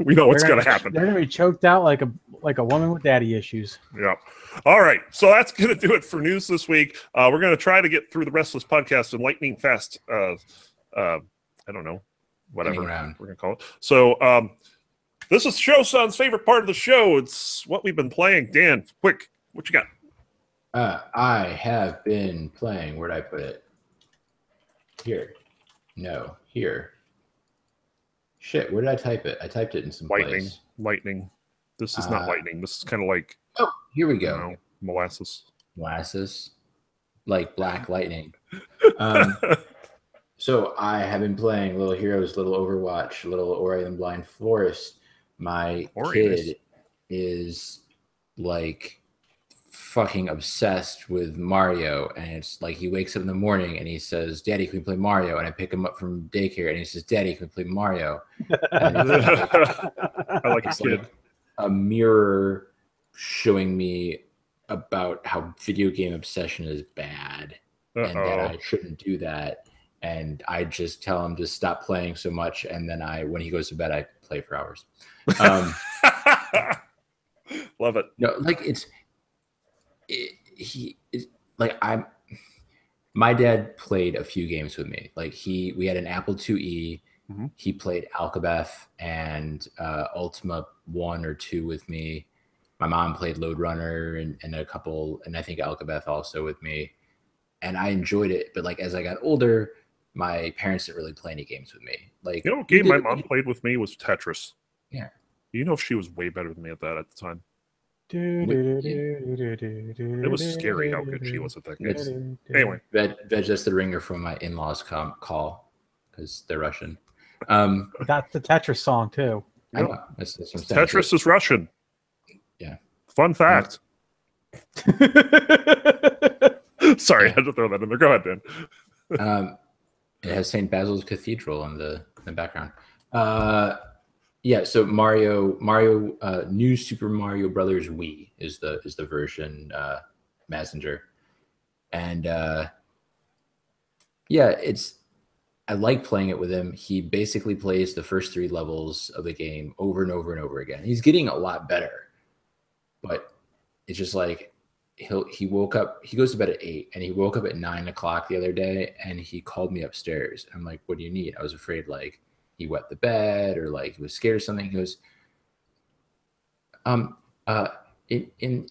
We know what's going to happen. They're going to be choked out like a woman with daddy issues. Yeah. All right. So that's going to do it for news this week. We're going to try to get through the rest of this podcast in lightning fast. I don't know, whatever we're going to call it. So this is Showsun's favorite part of the show. It's what we've been playing. Dan, quick, what you got? I have been playing. Where'd I put it? Here. No, here. Shit, where did I type it? I typed it in some place. Lightning. This is not lightning. This is kind of like... Oh, here we go. Molasses. Like black lightning. So I have been playing Little Heroes, Little Overwatch, Little Ori and the Blind Forest. My kid is like fucking obsessed with Mario, and it's like he wakes up in the morning and he says, "Daddy, can we play Mario?" And I pick him up from daycare and he says, "Daddy, can we play Mario?" I like a kid. Like a mirror showing me about how video game obsession is bad and that I shouldn't do that. And I just tell him to stop playing so much, and then when he goes to bed, I play for hours. Love it. No, like my dad played a few games with me. Like we had an Apple IIe. Mm-hmm. He played Alcabeth and Ultima 1 or 2 with me. My mom played Lode Runner and a couple, and I think Alcabeth also with me. And I enjoyed it. But like as I got older, my parents didn't really play any games with me. Like, you know, a game my mom played with me was Tetris. Yeah. You know, she was way better than me at that at the time. It was scary how good she was at that game. Anyway, Veg, that's the ringer from my in-laws call because they're Russian. That's the Tetris song too. I know. That's Tetris is Russian. Yeah. Fun fact. Sorry, I had to throw that in there. Go ahead, Dan. It has St. Basil's Cathedral in the background. Yeah, so Mario, New Super Mario Brothers Wii is the version messenger, and yeah, I like playing it with him. He basically plays the first 3 levels of the game over and over and over again. He's getting a lot better, but it's just like he woke up. He goes to bed at 8, and he woke up at 9 o'clock the other day, and he called me upstairs. I'm like, "What do you need?" I was afraid like he wet the bed or like he was scared or something. He goes, In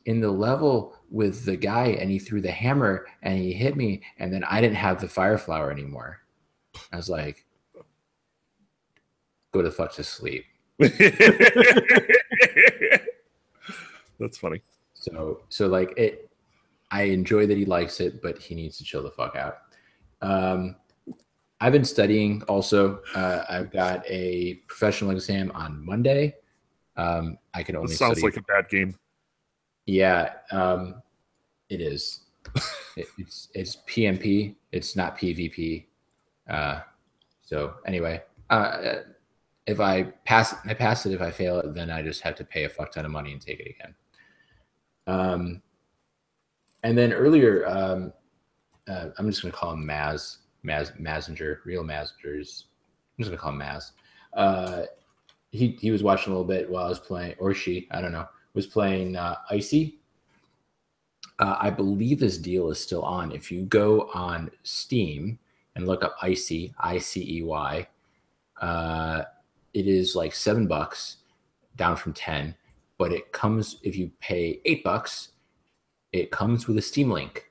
the level with the guy, and he threw the hammer and he hit me, and then I didn't have the fire flower anymore. I was like, go the fuck to sleep. That's funny. So like it, I enjoy that he likes it, but he needs to chill the fuck out. I've been studying also. I've got a professional exam on Monday. I can only. This sounds study. like a bad game. Yeah, it is. It's PMP. It's not PvP. So anyway, if I pass it, I pass it. If I fail it, then I just have to pay a fuck ton of money and take it again. And then earlier, I'm just gonna call him Mazinger, real Mazingers. I'm just gonna call him Maz. He was watching a little bit while I was playing, or she, I don't know, was playing Icy. I believe this deal is still on. If you go on Steam and look up Icy, ICEY, it is like $7, down from 10. But it comes, if you pay $8, it comes with a Steam Link,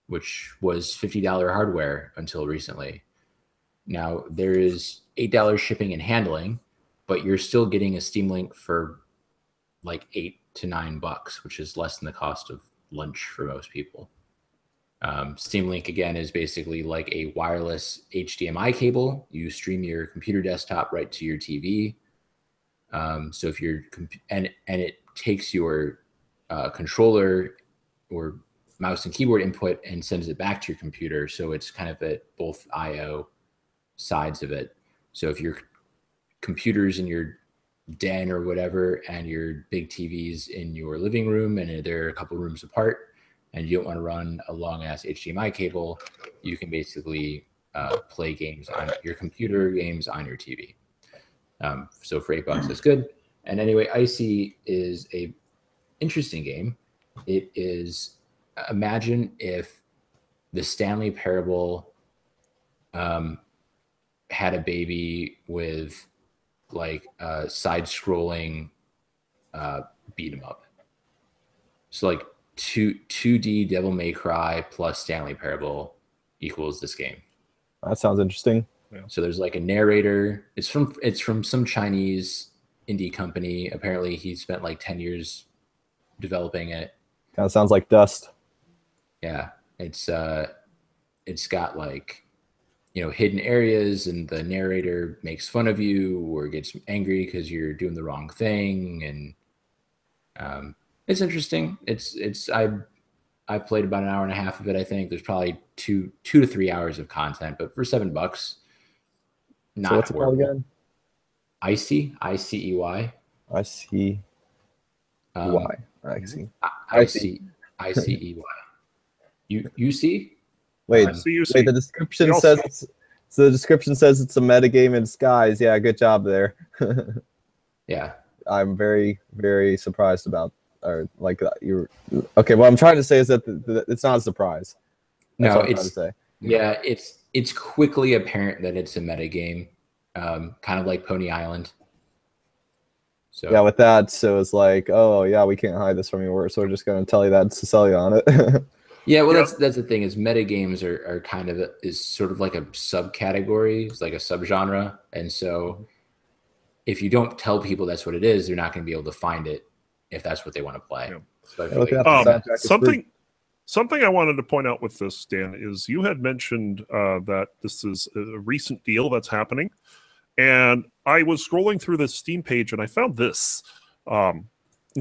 which was $50 hardware until recently. Now there is $8 shipping and handling, but you're still getting a Steam Link for like $8 to $9, which is less than the cost of lunch for most people. Steam Link again is basically like a wireless HDMI cable. You stream your computer desktop right to your TV. So if you're and it takes your controller or mouse and keyboard input and sends it back to your computer. So it's kind of at both IO sides of it. So if your computer's in your den or whatever, and your big TV's in your living room, and they're a couple rooms apart, and you don't want to run a long ass HDMI cable, you can basically play games on your computer, games on your TV. So for $8, it's good. And anyway, Icy is a interesting game. It is, imagine if the Stanley Parable had a baby with like side-scrolling beat 'em up. So like 2D Devil May Cry plus Stanley Parable equals this game. That sounds interesting. Yeah. So there's like a narrator. It's from some Chinese indie company. Apparently he spent like 10 years developing it. Kind of sounds like Dust. Yeah, it's got like, you know, hidden areas, and the narrator makes fun of you or gets angry because you're doing the wrong thing, and it's interesting. I've played about an hour and a half of it. I think there's probably two to 3 hours of content, but for $7, not so what's it called again? Icy, ICEY. I see. Why? I see. ICEY. You see? Wait, CUC. wait. The description says it's a metagame in disguise. Yeah, good job there. Yeah. I'm very, very surprised about, or like you're okay. What I'm trying to say is that it's not a surprise. That's No, what I'm trying to say. Yeah, it's quickly apparent that it's a metagame, kind of like Pony Island. So yeah, with that, so it's like, oh yeah, we can't hide this from you, so we're just gonna tell you that to sell you on it. yeah, well, that's the thing, is metagames are kind of is sort of like a subcategory, it's like a subgenre, and so if you don't tell people that's what it is, they're not going to be able to find it if that's what they want to play. Yeah. So I feel like, something I wanted to point out with this, Dan, is you had mentioned that this is a recent deal that's happening, and I was scrolling through the Steam page and I found this. And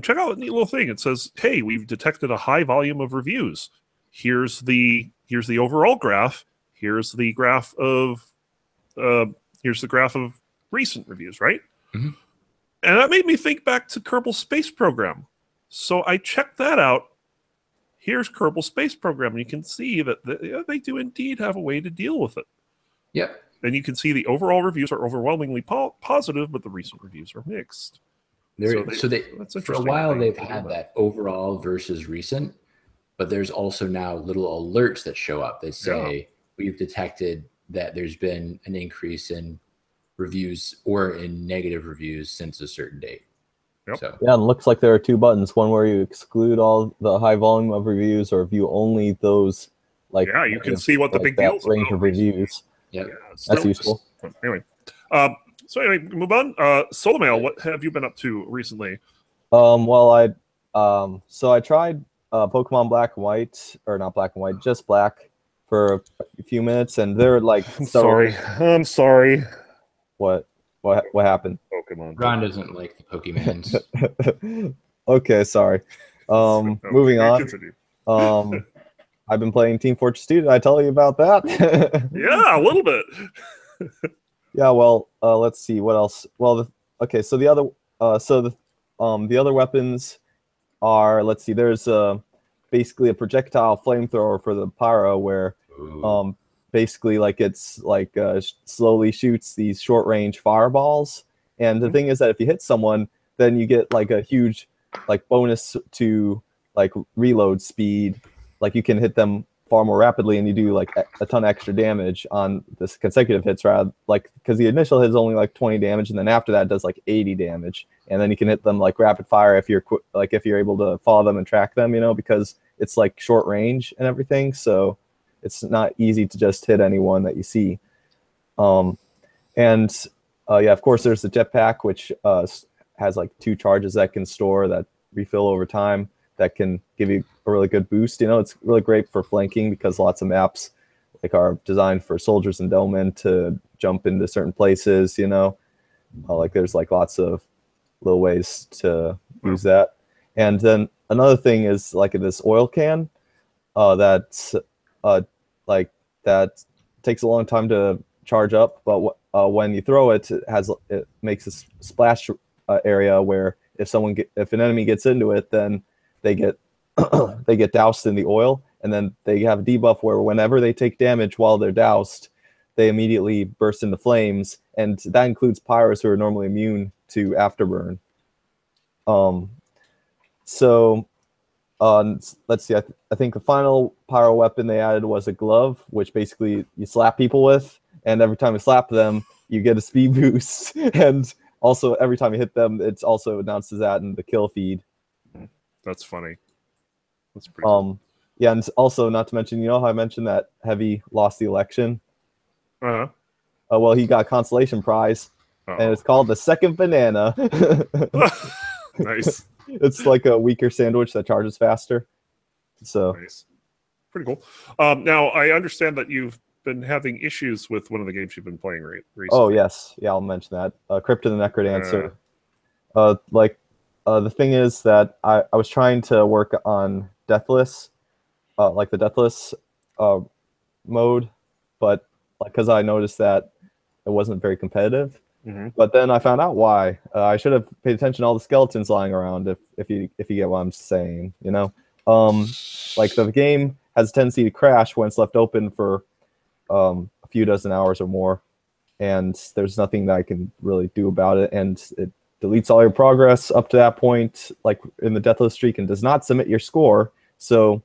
check out a neat little thing. It says, "Hey, we've detected a high volume of reviews. Here's the overall graph. Here's the graph of recent reviews." Right. Mm-hmm. And that made me think back to Kerbal Space Program. So I checked that out. Here's Kerbal Space Program. And you can see that they do indeed have a way to deal with it. Yep. And you can see the overall reviews are overwhelmingly positive, but the recent reviews are mixed. For a while, they've had that overall versus recent, but there's also now little alerts that show up that say, we've detected that there's been an increase in reviews or in negative reviews since a certain date. Yep. So. Yeah, and it looks like there are 2 buttons. One where you exclude all the high volume of reviews, or view only those like. Yeah, you can see what the big that deals range about. of reviews. Yep. Yeah, That's useful. Anyway, so anyway, move on. Solomale, what have you been up to recently? Well, so I tried Pokemon Black and White, or not Black and White, just Black, for a few minutes, and they're like. I'm sorry. What happened? Pokemon. Ron doesn't like the Pokemans. Okay, sorry. Moving on. I've been playing Team Fortress 2. Did I tell you about that? Yeah, a little bit. Yeah. Well, let's see what else. Well, so the other weapons are, let's see. There's basically a projectile flamethrower for the pyro, where basically like it's like slowly shoots these short range fireballs. And the thing is that if you hit someone, then you get like a huge like bonus to like reload speed. Like you can hit them far more rapidly, and you do like a ton of extra damage on this consecutive hits, rather like because the initial hit is only like 20 damage, and then after that it does like 80 damage, and then you can hit them like rapid fire if you're able to follow them and track them, because it's like short range and everything, so it's not easy to just hit anyone that you see. Yeah, of course there's the jetpack, which has like 2 charges that can store that refill over time, that can give you a really good boost. It's really great for flanking, because lots of maps like are designed for soldiers and bowmen to jump into certain places. Like there's like lots of little ways to use that. And then another thing is like this oil can that takes a long time to charge up, but when you throw it, it makes a splash area where if an enemy gets into it, then they get they get doused in the oil, and then they have a debuff where whenever they take damage while they're doused, they immediately burst into flames, and that includes pyros, who are normally immune to afterburn. Let's see. I think the final pyro weapon they added was a glove, which basically you slap people with, and every time you slap them, you get a speed boost. And also, every time you hit them, it also announces that in the kill feed. That's funny. That's pretty cool. Yeah, and also, not to mention, how I mentioned that Heavy lost the election? Uh-huh. Well, he got a consolation prize, and it's called the Second Banana. Nice. It's like a weaker sandwich that charges faster. So nice. Pretty cool. Now, I understand that you've been having issues with one of the games you've been playing recently. Oh, yes. Yeah, I'll mention that. Crypt of the Necrodancer. The thing is that I was trying to work on Deathless, like the Deathless mode, but because I noticed that it wasn't very competitive. Mm-hmm. But then I found out why. I should have paid attention to all the skeletons lying around. If you get what I'm saying, like the game has a tendency to crash when it's left open for a few dozen hours or more, and there's nothing that I can really do about it. And it deletes all your progress up to that point, like in the Deathless streak, and does not submit your score. So,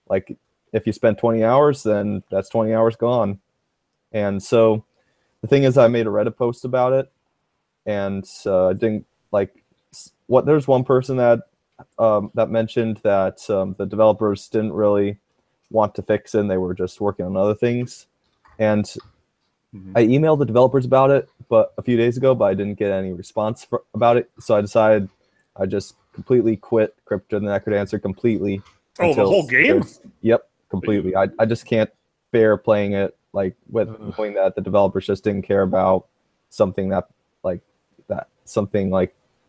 like, if you spend 20 hours, then that's 20 hours gone. And so, the thing is, I made a Reddit post about it, and didn't like what. There's one person that mentioned that the developers didn't really want to fix it, and they were just working on other things. And I emailed the developers about it, but a few days ago, but I didn't get any response about it. So I decided I just completely quit Crypt of the Necrodancer completely. Oh, the whole game? Yep, completely. I just can't bear playing it with knowing that the developers just didn't care about something like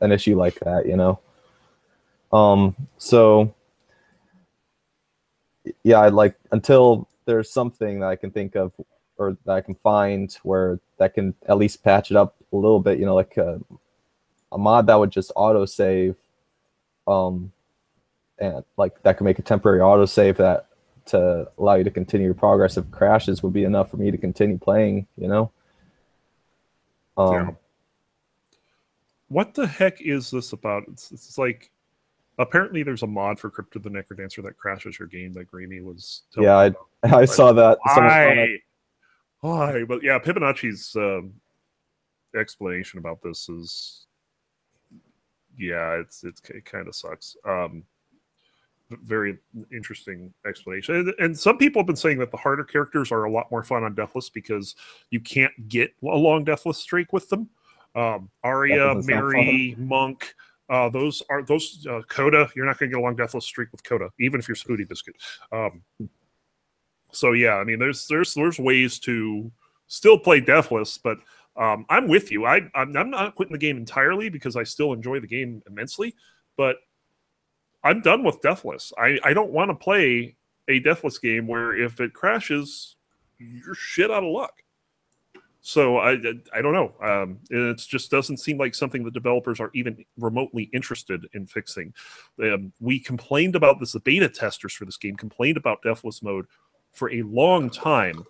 an issue like that, So yeah, until there's something that I can think of or that I can find where that can at least patch it up a little bit, like a mod that would just autosave, and that can make a temporary autosave that to allow you to continue your progress if it crashes would be enough for me to continue playing, Yeah. What the heck is this about? It's like, apparently there's a mod for Crypt of the Necrodancer that crashes your game that Greeny was telling me about. I saw that. Why? But yeah, Fibonacci's explanation about this is Yeah, it kind of sucks. Very interesting explanation. And some people have been saying that the harder characters are a lot more fun on Deathless because you can't get a long Deathless streak with them. Arya, Mary, Monk, those Coda. You're not going to get a long Deathless streak with Coda, even if you're Spooty Biscuit. So yeah, I mean, there's ways to still play Deathless, but I'm with you. I'm not quitting the game entirely because I still enjoy the game immensely, but I'm done with Deathless. I don't want to play a Deathless game where if it crashes, you're shit out of luck. So I don't know. It just doesn't seem like something the developers are even remotely interested in fixing. We complained about this. The beta testers for this game complained about Deathless mode for a long time.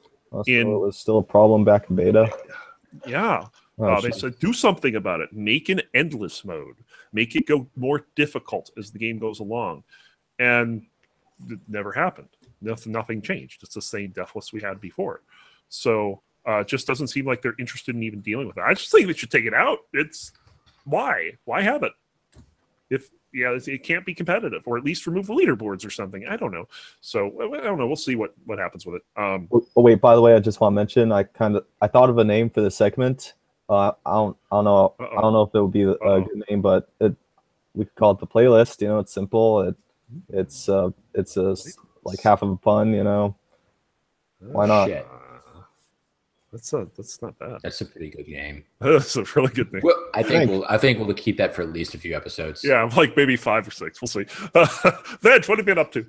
It was still a problem back in beta. Yeah. They said, do something about it. Make an endless mode. Make it go more difficult as the game goes along. And it never happened. Nothing changed. It's the same Deathless we had before. So it just doesn't seem like they're interested in even dealing with it. I just think they should take it out. Why? Why have it? It can't be competitive, or at least remove the leaderboards or something. I don't know. So I don't know. We'll see what happens with it. Wait, by the way, I just want to mention I thought of a name for the segment. I don't know. I don't know if it would be a good name, but we could call it the playlist. It's simple. It's like half of a pun. Why not? Shit. That's not bad. That's a pretty good game. That's a really good name. Well, I think we'll keep that for at least a few episodes. Yeah, like maybe 5 or 6. We'll see. Veg, what have you been up to?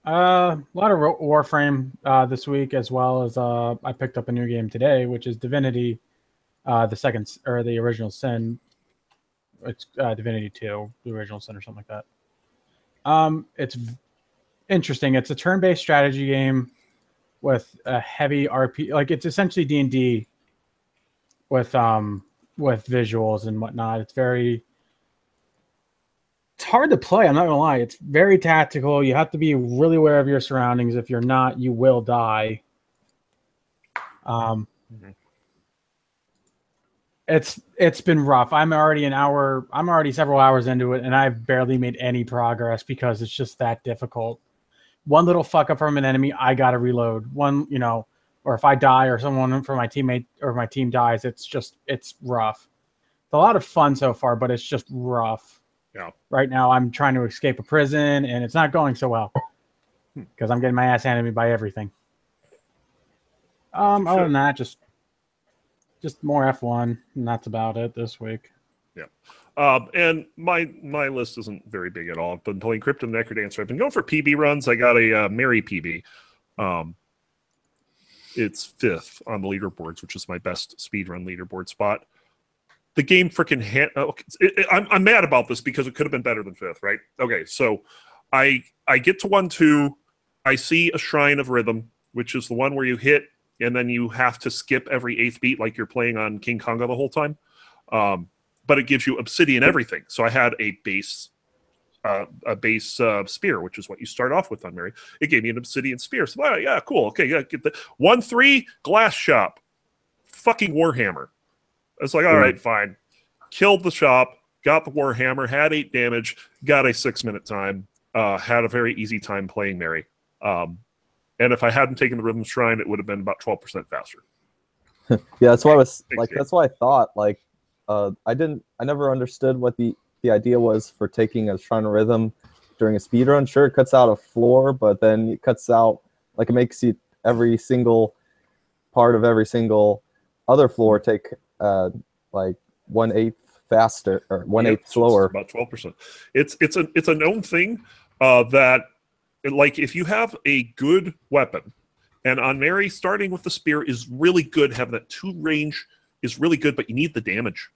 A lot of Warframe this week, as well as I picked up a new game today, which is Divinity, the original sin. It's Divinity 2, the original sin, or something like that. It's interesting. It's a turn-based strategy game with a heavy RP. Like, it's essentially D&D with visuals and whatnot. It's hard to play. I'm not gonna lie. It's very tactical. You have to be really aware of your surroundings. If you're not, you will die. It's been rough. I'm already several hours into it, and I've barely made any progress because it's just that difficult. One little fuck up from an enemy, I gotta reload. Or if I die or someone from my teammate or my team dies, it's rough. It's a lot of fun so far, but it's just rough. Yeah. Right now, I'm trying to escape a prison, and it's not going so well because I'm getting my ass handed me by everything. Other than that, just more F1, and that's about it this week. Yeah. And my list isn't very big at all. I've been playing Crypt and Necrodancer. I've been going for PB runs. I got a Mary PB. It's 5th on the leaderboards, which is my best speedrun leaderboard spot. The game freaking I'm mad about this because it could have been better than 5th, right? Okay, so I get to 1-2. I see a Shrine of Rhythm, which is the one where you hit and then you have to skip every 8th beat like you're playing on King Konga the whole time. But it gives you obsidian everything. So I had a base spear, which is what you start off with on Mary. It gave me an obsidian spear. So yeah, cool. Okay, yeah, get the 1-3 glass shop, fucking Warhammer. It's like, all right, fine. Killed the shop, got the Warhammer, had 8 damage, got a 6-minute time, had a very easy time playing Mary. And if I hadn't taken the Rhythm Shrine, it would have been about 12% faster. Yeah, that's what I was like. That's what I thought. Like, I never understood what the idea was for taking a Shrine of Rhythm during a speedrun. Sure, it cuts out a floor, but then it cuts out, like, it makes you every single part of every single other floor take like 1/8 faster or 1/8 slower. About 12%. It's a known thing that, like, if you have a good weapon, and on Mary, starting with the spear is really good. Having that 2 range is really good, but you need the damage,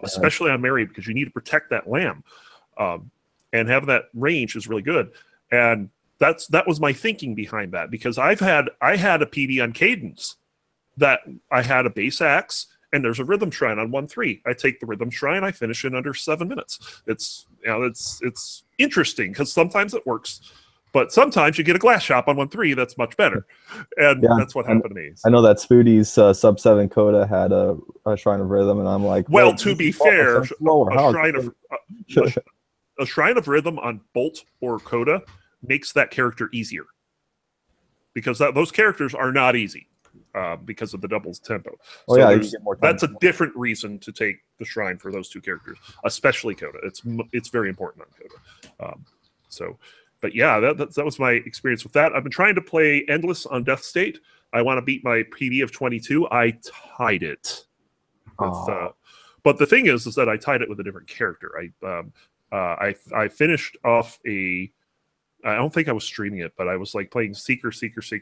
especially on Mary, because you need to protect that lamb. And having that range is really good. And that was my thinking behind that, because I had a PB on Cadence that I had a base axe, and there's a Rhythm Shrine on 1-3. I take the Rhythm Shrine, I finish in under 7 minutes. It's interesting because sometimes it works, But sometimes you get a glass shop on 1.3 that's much better, and that's what happened to me. I know that Spoodie's sub 7 coda had a Shrine of Rhythm, and I'm like, well, to be fair, a Shrine of Rhythm on Bolt or Coda makes that character easier, because those characters are not easy because of the doubles tempo. So you get more time. That's a different reason to take the Shrine for those two characters, especially Coda. It's very important on Coda. But yeah, that was my experience with that. I've been trying to play Endless on Death State. I want to beat my PB of 22. I tied it. But the thing is that I tied it with a different character. I finished off I don't think I was streaming it, but I was like playing Seeker.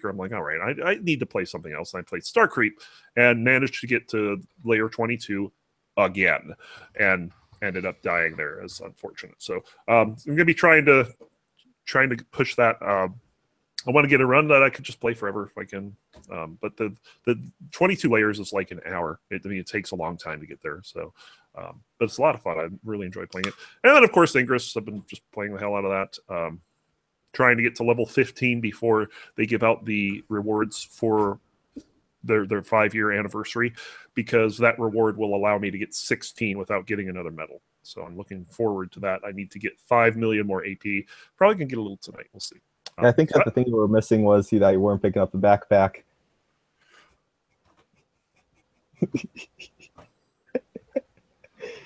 I'm like, all right, I need to play something else. And I played Star Creep and managed to get to layer 22 again, and ended up dying there, as unfortunate. So I'm going to be trying to push that. I want to get a run that I could just play forever if I can. But the 22 layers is like an hour. It takes a long time to get there. So, but it's a lot of fun. I really enjoy playing it. And then, of course, Ingress. I've been just playing the hell out of that. Trying to get to level 15 before they give out the rewards for their 5-year anniversary, because that reward will allow me to get 16 without getting another medal. So I'm looking forward to that. I need to get 5 million more AP. Probably can get a little tonight. We'll see. I think that the thing you were missing was that you weren't picking up the backpack.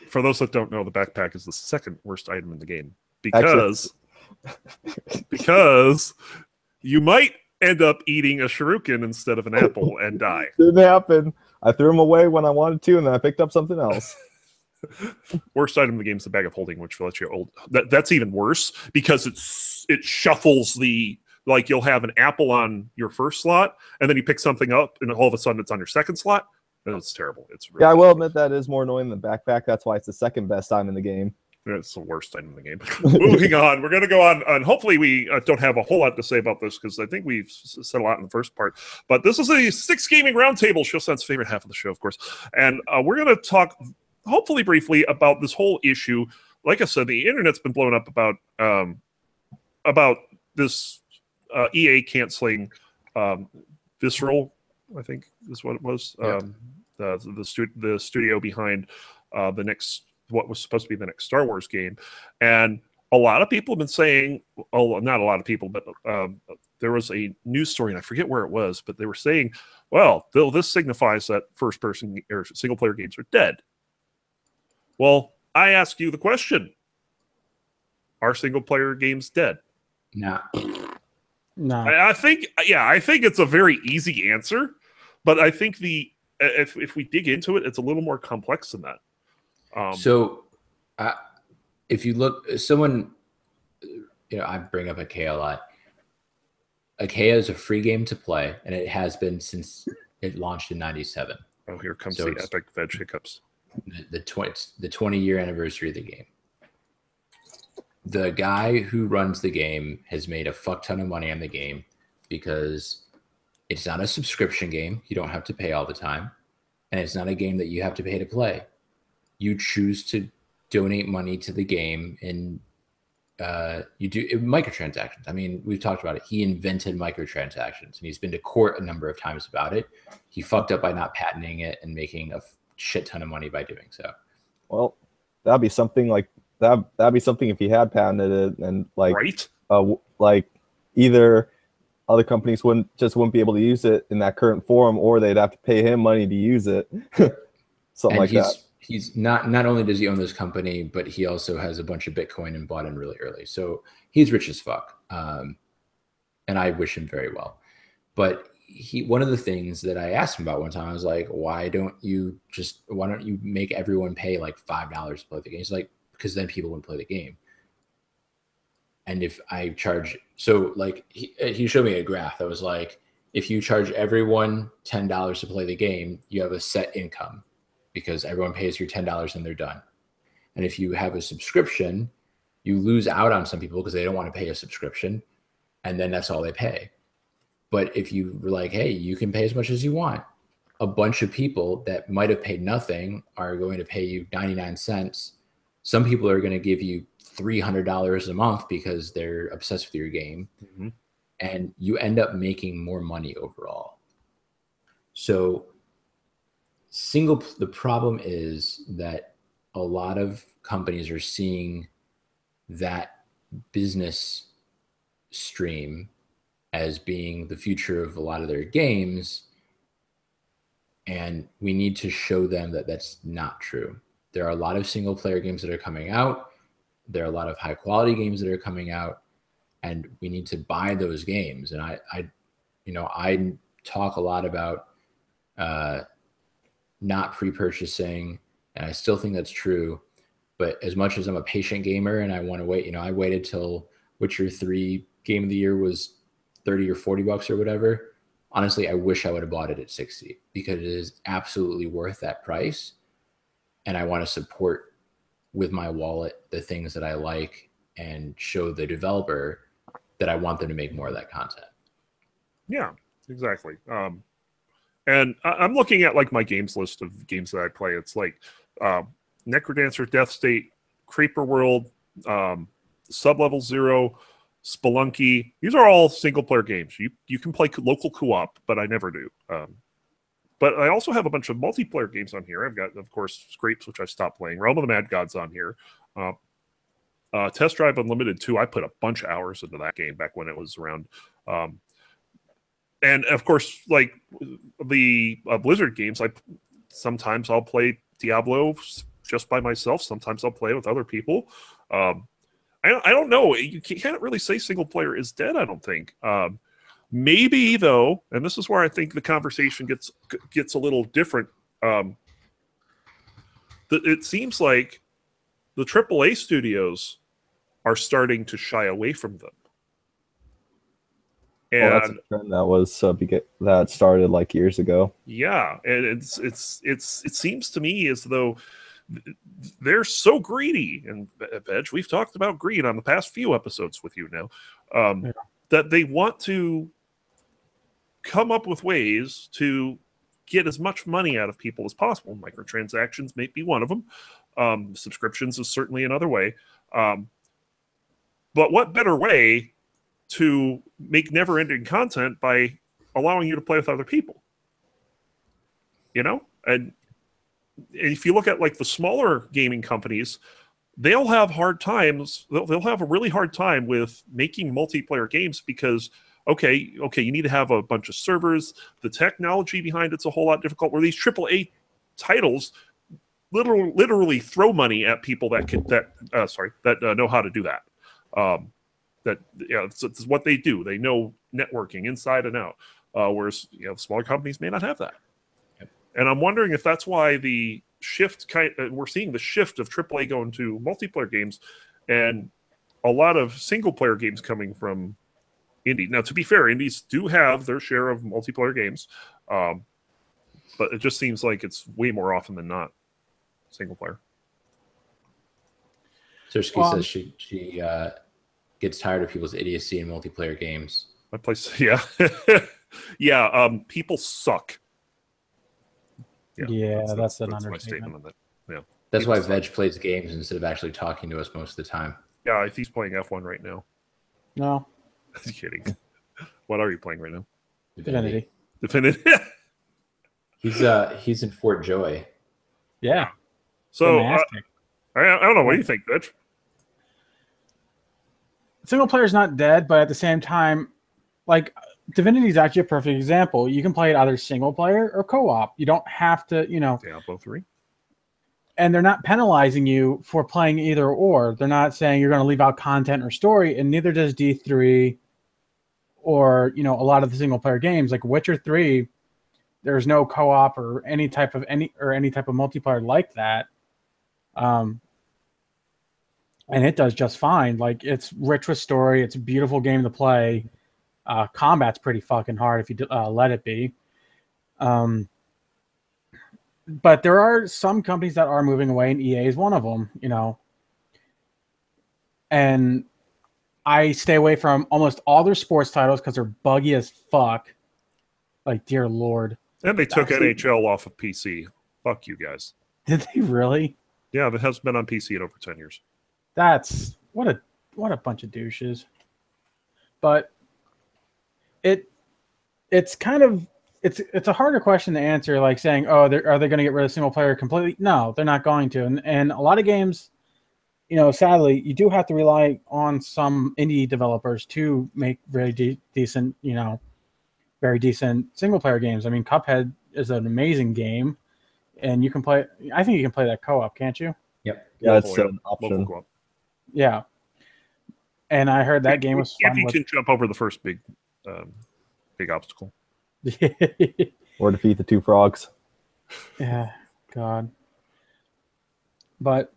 For those that don't know, the backpack is the second worst item in the game, because you might end up eating a shuriken instead of an apple and die. Didn't happen. I threw them away when I wanted to, and then I picked up something else. Worst item in the game is the bag of holding, which lets you hold. That's even worse, because it shuffles like you'll have an apple on your first slot, and then you pick something up, and all of a sudden it's on your second slot. And it's terrible. It's really I will admit that is more annoying than the backpack. That's why it's the second best item in the game. It's the worst item in the game. Moving on, we're going to go on, and hopefully we don't have a whole lot to say about this, because I think we've said a lot in the first part. But this is a 6 Gaming Roundtable, Showsound's favorite half of the show, of course. And we're going to talk, hopefully briefly, about this whole issue. Like I said, the internet's been blown up about this EA canceling Visceral, I think is what it was. Yeah. The studio behind what was supposed to be the next Star Wars game. And a lot of people have been saying, not a lot of people, but there was a news story, and I forget where it was, but they were saying, well, this signifies that first-person or single-player games are dead. Well, I ask you the question, are single-player games dead? No. I think it's a very easy answer, but I think if we dig into it, it's a little more complex than that. If you look, I bring up Achaea a lot. Achaea is a free game to play, and it has been since it launched in '97. Oh, here comes the epic veg hiccups. The 20-year anniversary of the game. The guy who runs the game has made a fuck ton of money on the game, because it's not a subscription game. You don't have to pay all the time, and it's not a game that you have to pay to play. You choose to donate money to the game, and you do microtransactions. I mean, we've talked about it. He invented microtransactions, and he's been to court a number of times about it. He fucked up by not patenting it and making a shit ton of money by doing so. Well, that'd be something like that'd be something if he had patented it, and right? Like either other companies wouldn't be able to use it in that current form, or they'd have to pay him money to use it. Something like that. He's not only does he own this company, but he also has a bunch of Bitcoin and bought in really early. So he's rich as fuck. And I wish him very well. But one of the things that I asked him about one time, I was like, why don't you make everyone pay like $5 to play the game? He's like, because then people wouldn't play the game. And if I charge, so like he showed me a graph that was like, if you charge everyone $10 to play the game, you have a set income, because everyone pays your $10 and they're done. And if you have a subscription, you lose out on some people because they don't want to pay a subscription, and then that's all they pay. But if you were like, hey, you can pay as much as you want, a bunch of people that might have paid nothing are going to pay you 99 cents. Some people are going to give you $300 a month because they're obsessed with your game. Mm-hmm. And you end up making more money overall. So the problem is that a lot of companies are seeing that business stream as being the future of a lot of their games. And we need to show them that that's not true. There are a lot of single player games that are coming out. There are a lot of high quality games that are coming out, and we need to buy those games. And I talk a lot about not pre-purchasing, and I still think that's true. But as much as I'm a patient gamer and I want to wait, I waited till Witcher 3 Game of the Year was $30 or $40 or whatever. Honestly, I wish I would have bought it at 60 because it is absolutely worth that price. And I want to support with my wallet the things that I like and show the developer that I want them to make more of that content. Yeah, exactly. And I'm looking at like my games list of games that I play. It's like Necrodancer, Death State, Creeper World, Sublevel Zero, Spelunky. These are all single player games. You can play local co-op, but I never do. But I also have a bunch of multiplayer games on here. I've got, of course, Scrapes, which I stopped playing. Realm of the Mad Gods on here. Test Drive Unlimited 2. I put a bunch of hours into that game back when it was around. And of course, like the Blizzard games, sometimes I'll play Diablo just by myself. Sometimes I'll play with other people. I don't know. You can't really say single player is dead, I don't think. Maybe, though, and this is where I think the conversation gets a little different. It seems like the AAA studios are starting to shy away from them. And that's a trend that was that started like years ago. Yeah, and it seems to me as though they're so greedy, and Veg, we've talked about greed on the past few episodes with you now, that they want to come up with ways to get as much money out of people as possible. Microtransactions may be one of them. Subscriptions is certainly another way. But what better way to make never-ending content by allowing you to play with other people? And if you look at like the smaller gaming companies, they'll have hard times. They'll have a really hard time with making multiplayer games because okay, you need to have a bunch of servers. The technology behind it's a whole lot difficult. Where these AAA titles literally throw money at people that know how to do that. It's what they do. They know networking inside and out. Whereas smaller companies may not have that. Yep. And I'm wondering if that's why the shift we're seeing the shift of AAA going to multiplayer games, and a lot of single player games coming from indie. Now, to be fair, indies do have their share of multiplayer games, but it just seems like it's way more often than not single player. Surski says she gets tired of people's idiocy in multiplayer games. My place, yeah. People suck. That's an my statement on that. Yeah, that's why Veg plays games instead of actually talking to us most of the time. Yeah, he's playing F1 right now. No. I'm kidding. What are you playing right now? Divinity. He's in Fort Joy. Yeah. So I don't know. What do you think, Bitch? Single player is not dead, but at the same time, like Divinity is actually a perfect example. You can play it either single player or co-op. You don't have to, Diablo 3. And they're not penalizing you for playing either or. They're not saying you're going to leave out content or story, and neither does D3 or, a lot of the single player games. Like Witcher 3, there's no co-op or any type of multiplayer like that. And it does just fine. Like, it's rich with story. It's a beautiful game to play. Combat's pretty fucking hard if you let it be. But there are some companies that are moving away, and EA is one of them, And I stay away from almost all their sports titles because they're buggy as fuck. Like, dear Lord. And they took NHL off of PC. Fuck you guys. Did they really? Yeah, it has been on PC in over 10 years. That's what a bunch of douches. But it's kind of it's a harder question to answer, like saying, oh, are they going to get rid of single player completely? No, they're not going to. And a lot of games, sadly, you do have to rely on some indie developers to make very decent, very decent single player games. I mean, Cuphead is an amazing game, and you can play. I think you can play that co-op, can't you? Yep. Yeah, it's an option. Yeah. And I heard that game was fun. If you can jump over the first big obstacle. Or defeat the two frogs. Yeah, God. But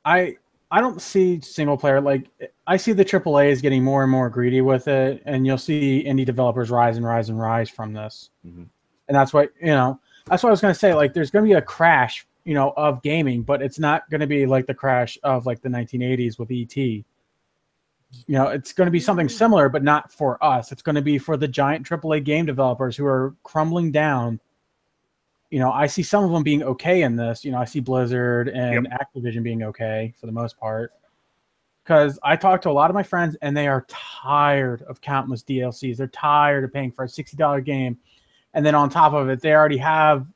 I don't see single player, like I see the AAAs getting more and more greedy with it, and you'll see indie developers rise and rise and rise from this. Mm-hmm. And that's what that's what I was going to say. Like, there's going to be a crash, of gaming, but it's not going to be like the crash of like the 1980s with ET. It's going to be something similar, but not for us. It's going to be for the giant AAA game developers who are crumbling down. I see some of them being okay in this. I see Blizzard and Activision being okay for the most part. Because I talk to a lot of my friends, and they are tired of countless DLCs. They're tired of paying for a $60 game. And then on top of it, they already have,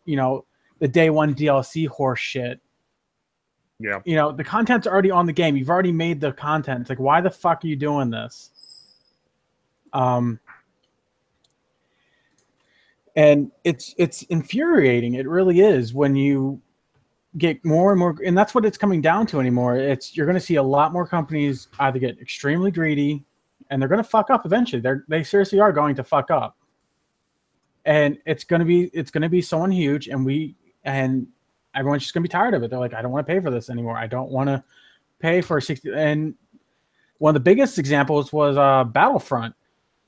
the day one DLC horse shit. Yeah. The content's already on the game. You've already made the content. It's like, why the fuck are you doing this? And it's infuriating. It really is when you get more and more, and that's what it's coming down to anymore. You're going to see a lot more companies either get extremely greedy, and they're going to fuck up eventually. They seriously are going to fuck up. And it's going to be someone huge, and everyone's just going to be tired of it. They're like, I don't want to pay for this anymore. I don't want to pay for 60. And one of the biggest examples was Battlefront.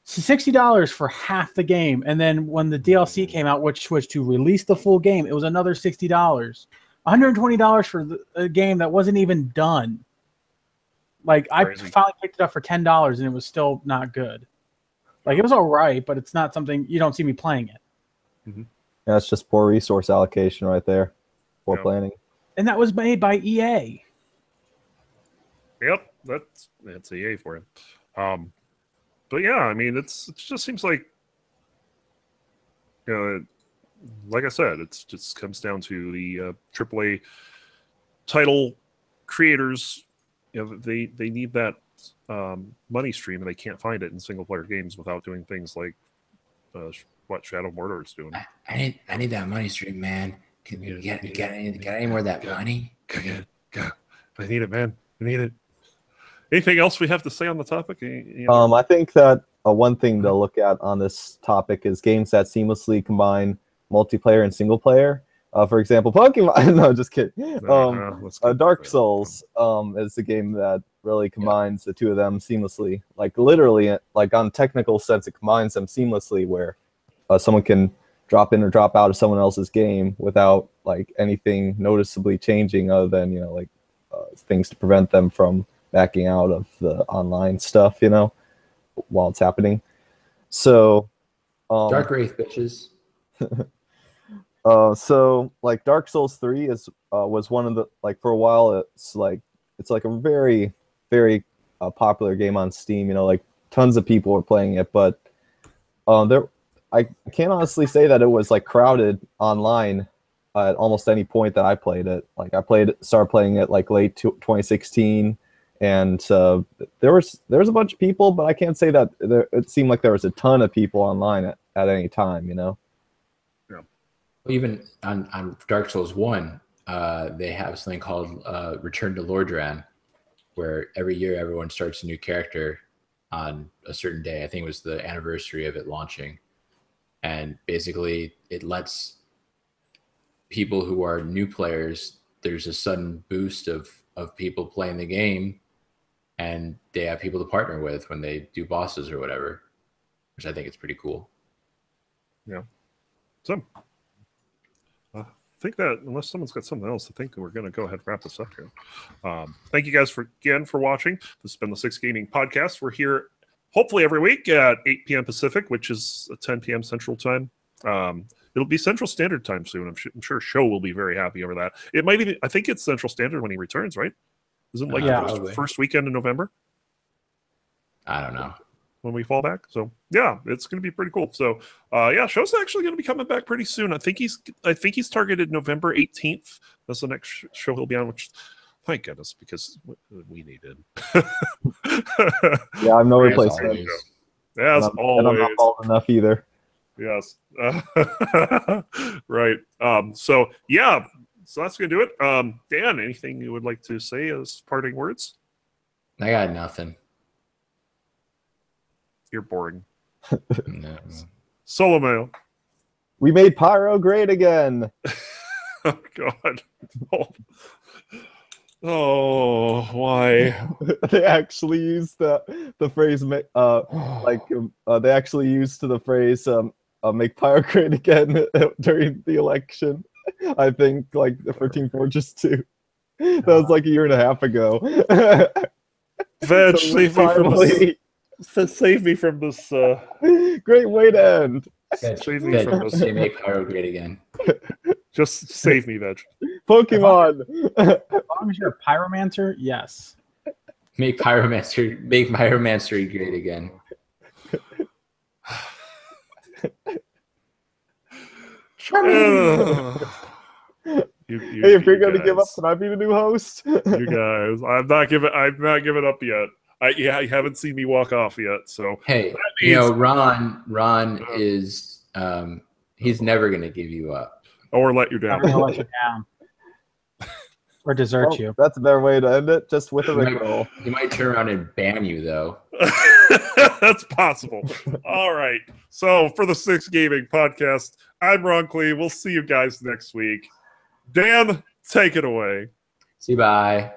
$60 for half the game. And then when the DLC came out, which was to release the full game, it was another $60. $120 for a game that wasn't even done. Like, crazy. I finally picked it up for $10, and it was still not good. Like, it was all right, but it's not something you don't see me playing it. Mm-hmm. Yeah, it's just poor resource allocation right there. Poor planning. And that was made by EA. Yep, that's EA for you. But yeah, I mean, it just seems like, like I said, it just comes down to the AAA title creators. They need that money stream, and they can't find it in single player games without doing things like what Shadow of Mordor is doing. I need that money stream, man. Can you get any more of that money? God, I need it, man. I need it. Anything else we have to say on the topic? I think that one thing to look at on this topic is games that seamlessly combine multiplayer and single player. For example, Pokemon. No, just kidding. Dark Souls is a game that really combines the two of them seamlessly. Like, literally, like on technical sense, it combines them seamlessly, where someone can drop in or drop out of someone else's game without like anything noticeably changing, other than things to prevent them from backing out of the online stuff, while it's happening. So, Dark Wraith, bitches. So like Dark Souls 3 was one of the, like, for a while it's like a very, very popular game on Steam. Like tons of people were playing it, but I can't honestly say that it was like crowded online at almost any point that I played it. Like started playing it like late 2016, and there was a bunch of people, but I can't say that it seemed like there was a ton of people online at any time. Yeah. Even on Dark Souls 1, they have something called Return to Lordran, where every year everyone starts a new character on a certain day. I think it was the anniversary of it launching. And basically it lets people who are new players, there's a sudden boost of people playing the game, and they have people to partner with when they do bosses or whatever, which I think is pretty cool. Yeah. So I think that unless someone's got something else, I think we're going to go ahead and wrap this up here. Thank you guys again for watching. This has been the Six Gaming Podcast. We're here hopefully every week at 8 p.m. Pacific, which is 10 p.m. Central Time. It'll be Central Standard Time soon. I'm sure Show will be very happy over that. It might even, I think it's Central Standard when he returns, right? Isn't like the first weekend in November? I don't know. When we fall back. So yeah, it's going to be pretty cool. So yeah, show's actually going to be coming back pretty soon. I think he's targeted November 18th. That's the next show he'll be on, which thank goodness, because we need him. Yeah, I'm no replacement. As always. And I'm not bald enough either. Yes. Right. So yeah, so that's gonna do it. Dan, anything you would like to say as parting words? I got nothing. You're boring. No. Solo mail. We made Pyro great again. Oh God. Oh, why? They actually used the phrase they actually used the phrase make Pyro great again during the election. I think like for Team Fortress 2. That was like a year and a half ago. Veg, save me from this. Great way to end. Save me from this. They make Pyro great again. Just save me, Veg. Pokemon. As long as you're a pyromancer, yes. Make pyromancer great again. Hey, if you're gonna give up, can I be the new host? You guys, I'm not giving up yet. I haven't seen me walk off yet. So hey, Ron is he's never gonna give you up or let you down. Never let you down. Or desert you. That's a better way to end it. Just with a rickroll. He might turn around and ban you though. That's possible. All right. So for the Six Gaming Podcast, I'm Ron Clee. We'll see you guys next week. Dan, take it away. See you, bye.